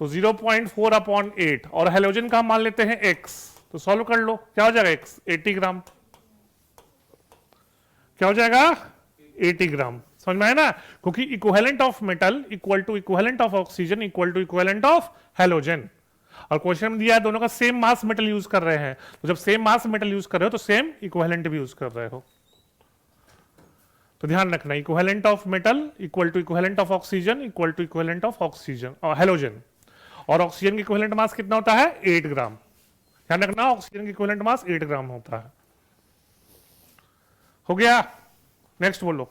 तो 0.4 अपॉन 8, और हेलोजन का हम मान लेते हैं x। तो सॉल्व कर लो, क्या हो जाएगा x? 80 ग्राम। क्या हो जाएगा? 80 ग्राम। समझ में आया ना? क्योंकि equivalent of metal equal to equivalent of oxygen equal to equivalent of halogen. और क्वेश्चन में दिया है दोनों का सेम मास मेटल यूज कर रहे हैं, तो जब सेम मास मेटल यूज कर रहे हो तो सेम इक्विवेलेंट भी यूज कर रहे हो। तो ध्यान रखना, equivalent of metal equal to equivalent of oxygen equal to equivalent of oxygen और हेलोजन। और ऑक्सीजन की इक्विवेलेंट मास कितना होता है? 8 ग्राम। ध्यान रखना, ऑक्सीजन की इक्विवेलेंट मास 8 ग्राम होता है। हो गया? नेक्स्ट बोलो।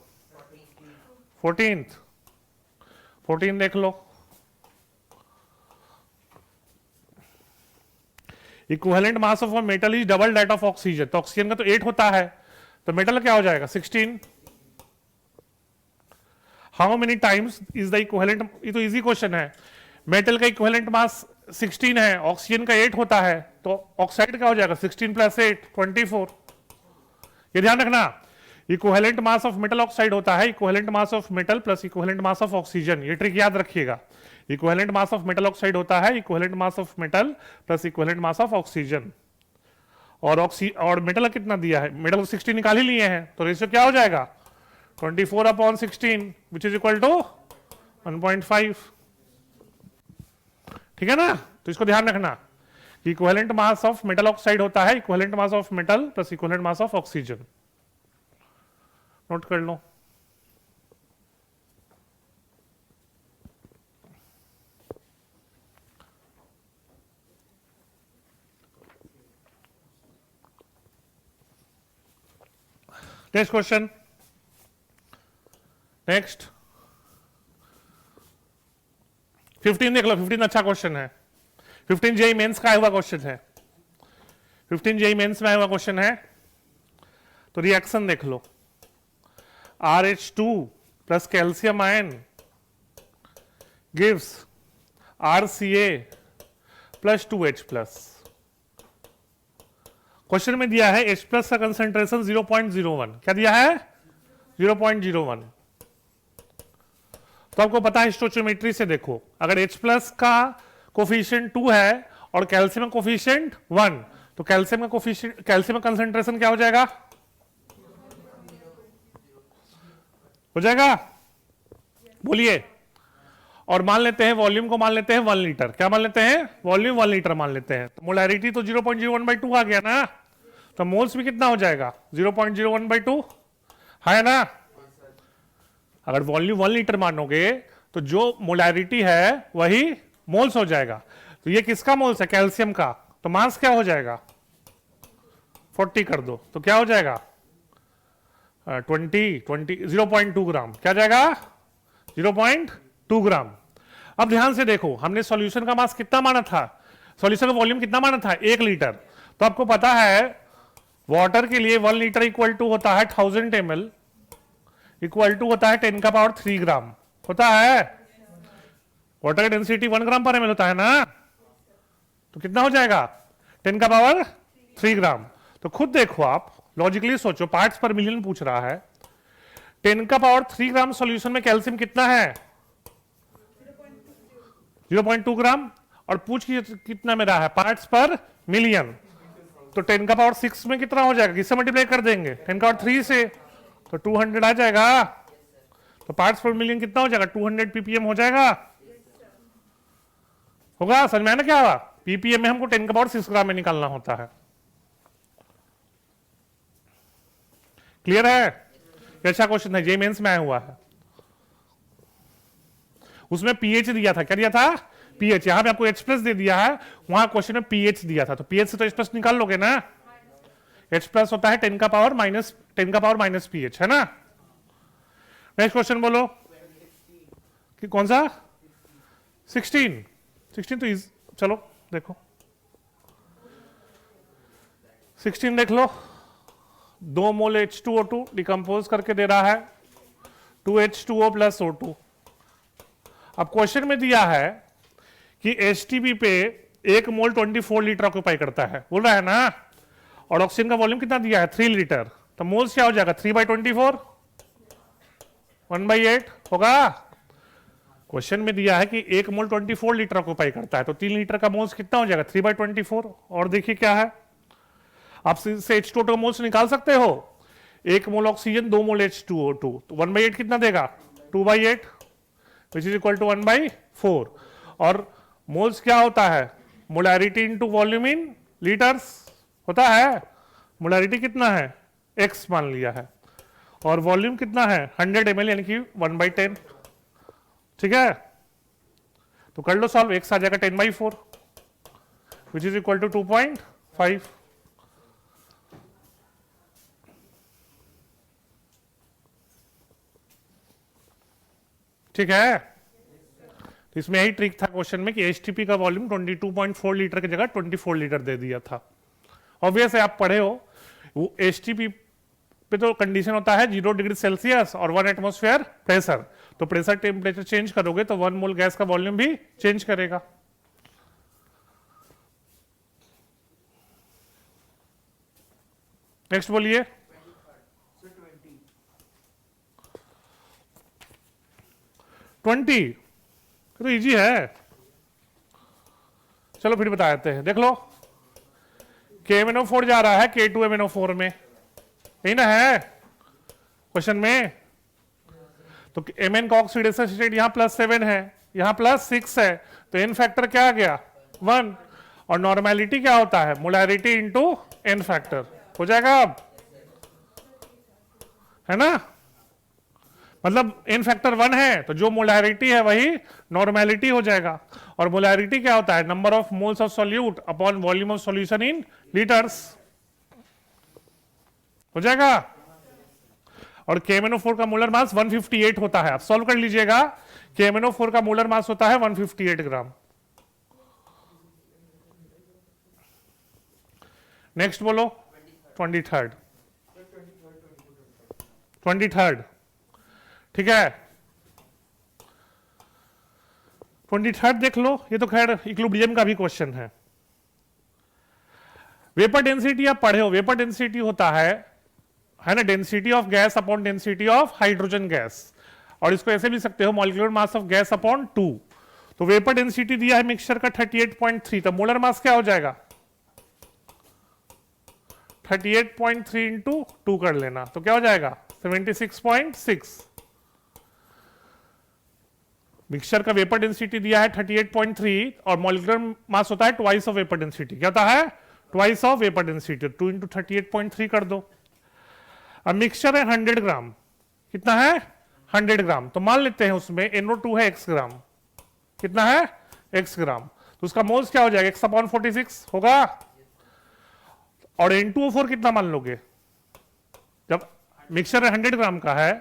14 देख लो। Equivalent mass of a metal is double that of oxygen. तो ऑक्सीजन का तो 8 होता है, तो मेटल क्या हो जाएगा? 16। How many times is the equivalent? ये तो इजी क्वेश्चन है। मेटल का इक्विवेलेंट मास 16 है, ऑक्सीजन का 8 होता है, तो ऑक्साइड क्या हो जाएगा? 16 + 8 24। ये ध्यान रखना, equivalent mass of metal oxide होता है equivalent mass of metal plus equivalent mass of oxygen. ये ट्रिक याद रखिएगा। Equivalent mass of metal oxide होता है equivalent mass of metal plus equivalent mass of oxygen. और मेटल का कितना दिया है? मेटल को 16 निकाल ही लिए हैं, तो रेशियो क्या हो जाएगा? 24 upon 16 which is equal to 1.5। ठीक है ना? तो इसको ध्यान रखना कि equivalent mass of metal oxide होता है equivalent mass of metal plus equivalent mass of oxygen. Note कर लो। नेक्स्ट क्वेश्चन, नेक्स्ट 15 देख लो। 15 अच्छा क्वेश्चन है। 15 जेई मेंस का आया हुआ क्वेश्चन है। 15 जेई मेंस में आया हुआ क्वेश्चन है। तो रिएक्शन देख लो। RH2 plus calcium ion gives RCA plus 2H plus. Question में दिया है H प्लस का कंसेंट्रेशन 0.01। क्या दिया है? 0.01। तो आपको पता है स्टोइचियोमेट्री से देखो, अगर H प्लस का कोफिशिएंट 2 है और कैल्शियम का कोफिशिएंट 1, तो कैल्शियम का कंसेंट्रेशन क्या हो जाएगा? हो जाएगा? बोलिए। और मान लेते हैं वॉल्यूम को मान लेते हैं 1 लीटर। क्या मान लेते हैं? वॉल्यूम 1 लीटर मान लेते हैं। तो मोलैरिटी तो 0.01/2 आ गया ना, तो मोल्स भी कितना हो जाएगा? 0.01/2 है ना। अगर वॉल्यूम 1 लीटर मानोगे तो जो मोलैरिटी है वही मोल्स हो जाएगा। तो ये किसका मोल्स है? कैल्शियम का। तो मास क्या हो जाएगा? 40 कर दो, तो क्या हो जाएगा? 0.2 ग्राम। क्या जाएगा? 0.2 ग्राम। अब ध्यान से देखो, हमने सॉल्यूशन का मास कितना माना था? सॉल्यूशन का वॉल्यूम कितना माना था? 1 लीटर। तो आपको पता है वाटर के लिए 1 लीटर इक्वल टू होता है 1000 ml इक्वल टू होता है 10⁻³ ग्राम होता है। वाटर का डेंसिटी 1 ग्राम पर ml होता है ना। तो कितना हो जाएगा 10 का पावर 3 ग्राम। तो खुद देखो आप लॉजिकली सोचो, पार्ट्स पर मिलियन पूछ रहा है, 10 का पावर 3 ग्राम सॉल्यूशन में कैल्शियम कितना है 0.2 ग्राम, और पूछ कितना मेरा है पार्ट्स पर मिलियन। तो 10 का पावर 6 में कितना हो जाएगा, किससे मल्टीप्लाई कर देंगे 10 का पावर 3 से, तो 200 आ जाएगा। तो पार्ट्स पर मिलियन कितना हो जाएगा 200 ppm हो जाएगा। होगा समझ में आया ना क्या हुआ, ppm में हमको 10 का पावर 6 ग्राम में निकालना होता है। क्लियर है, अच्छा क्वेश्चन है, जे मेंस में आया हुआ है। उसमें पीएच दिया था, क्या दिया था पीएच, यहां पे आपको एच प्लस दे दिया है, वहां क्वेश्चन में पीएच दिया था, तो पीएच से तो एच प्लस निकाल लोगे ना, एच प्लस होता है 10 का पावर माइनस पीएच, है ना। नेक्स्ट क्वेश्चन बोलो कि कौन सा 16 तो चलो देखो 16 देख लो, 2 मोल H2O2 डिकम्पोज करके दे रहा है 2H2O प्लस O2। अब क्वेश्चन में दिया है कि एचटीपी पे 1 मोल 24 लीटर ऑक्यूपाई करता है, बोल रहा है ना, और ऑक्सीजन का वॉल्यूम कितना दिया है 3 लीटर, तो मोल्स क्या हो जाएगा 3/24 1/8 होगा। क्वेश्चन में दिया है कि 1 मोल 24 लीटर ऑक्यूपाई करता है, तो 3 लीटर का मोल्स कितना हो जाएगा 3/24। और देखिए क्या है, आप से H2O का मोल्स निकाल सकते हो, 1 मोल ऑक्सीजन 2 मोल H2O2, तो 1/8 कितना देगा 2/8 विच इज इक्वल टू 1/4। और मोल्स क्या होता है मोलैरिटी इनटू वॉल्यूम इन लीटर्स होता है, मोलैरिटी कितना है x मान लिया है, और वॉल्यूम कितना है 100 ml यानी कि 1/10, ठीक है। तो कर लो सॉल्व, x आ जाएगा 10/4 विच इज इक्वल टू 2.5। ठीक है, तो इसमें यही ट्रिक था क्वेश्चन में कि एचटीपी का वॉल्यूम 22.4 लीटर की जगह 24 लीटर दे दिया था। ऑब्वियस है आप पढ़े हो, वो एचटीपी पे तो कंडीशन होता है 0 डिग्री सेल्सियस और 1 एटमॉस्फेयर प्रेशर, तो प्रेशर टेम्परेचर चेंज करोगे तो 1 मोल गैस का वॉल्यूम भी चेंज करेगा। नेक्स्ट बोलिए 20, तो इजी है, चलो फिर बता देते हैं, देख लो KMnO4 जा रहा है K2MnO4 में, यही ना है क्वेश्चन में, तो Mn का ऑक्सीडेशन स्टेट यहाँ +7 है, यहाँ +6 है, तो n फैक्टर क्या आ गया 1, और नॉर्मेलिटी क्या होता है मोलैरिटी इंटू n फैक्टर हो जाएगा अब, है ना, मतलब n फैक्टर 1 है तो जो मोलैरिटी है वही नॉर्मेलिटी हो जाएगा, और मोलैरिटी क्या होता है number of moles of solute upon volume of solution in litres हो जाएगा। और KMnO4 का मोलर मास 158 होता है, आप सॉल्व कर लीजिएगा, KMnO4 का मोलर मास होता है 158 ग्राम। नेक्स्ट बोलो 23rd, ठीक है 23rd देख लो, ये तो खैर इक्विलिब्रियम का भी क्वेश्चन है। वेपर डेंसिटी आप पढ़े हो, वेपर डेंसिटी होता है ना density of gas upon density of hydrogen gas, और इसको ऐसे भी सकते हो molecular mass of gas upon 2। तो वेपर डेंसिटी दिया है मिक्सचर का 38.3, तो मोलर मास क्या हो जाएगा 38.3 इंटू 2 कर लेना, तो क्या हो जाएगा 76.6। मिक्सचर का वेपर डेंसिटी दिया है 38.3 और मॉलिक्यूलर मास होता है ट्वाइस ऑफ वेपर डेंसिटी, क्या होता है twice of vapour density, 2 into 38.3 कर दो। अब मिक्सचर है 100 ग्राम, कितना है 100 ग्राम, तो मान लेते हैं उसमें NO2 है x ग्राम, कितना है x ग्राम, तो उसका मोल्स क्या हो जाएगा x/46 होगा, और N2O4 कितना मान लोगे, जब मिक्सचर 100 ग्राम का है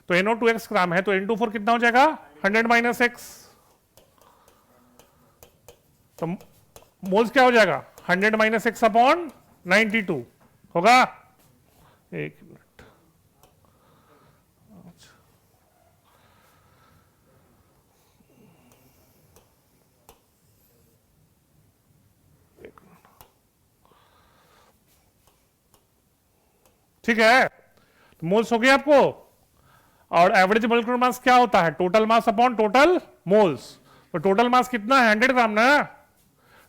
तो NO2 x ग्राम है, तो N2O4 कितना हो जाएगा 100 माइनस x, तो मोल्स क्या हो जाएगा 100 माइनस x अपॉन 92 होगा। एक मिनट, ठीक है, तो मोल्स हो गए आपको। और एवरेज मोलिकुलर मास क्या होता है? Total mass upon total moles. तो टोटल मास कितना है? 100 ग्राम ना।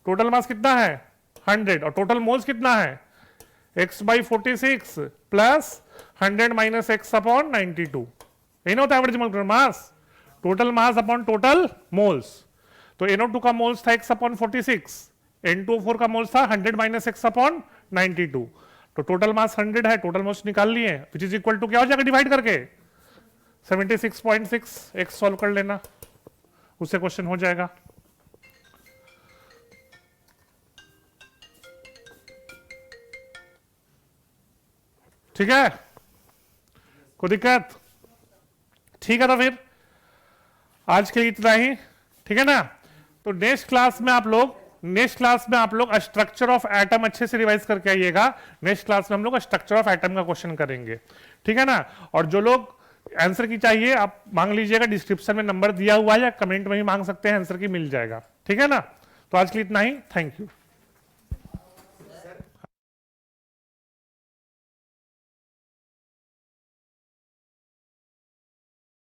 टोटल मास कितना है? 100। और टोटल मोल्स कितना है? x/46 plus 100 minus x upon 92। यही ना होता है average molecular mass, total mass upon total moles. तो NO2 का मोल्स था x अपॉन 46, N2O4 का मोल्स था 100 माइनस x अपॉन 92। तो टोटल मास 100 है, टोटल मोल्स निकाल लिए, विच इज इक्वल टू क्या हो जाएगा डिवाइड करके 76.6। x सॉल्व कर लेना, उससे क्वेश्चन हो जाएगा। ठीक है, कोई दिक्कत? ठीक है, तो फिर आज के लिए इतना ही, ठीक है ना। तो नेक्स्ट क्लास में आप लोग स्ट्रक्चर ऑफ एटम अच्छे से रिवाइज करके आइएगा। नेक्स्ट क्लास में हम लोग स्ट्रक्चर ऑफ एटम का क्वेश्चन करेंगे, ठीक है ना। और जो लोग आंसर की चाहिए आप मांग लीजिएगा, डिस्क्रिप्शन में नंबर दिया हुआ है या कमेंट में भी मांग सकते हैं, आंसर की मिल जाएगा, ठीक है ना। तो आज के लिए इतना ही, थैंक यू।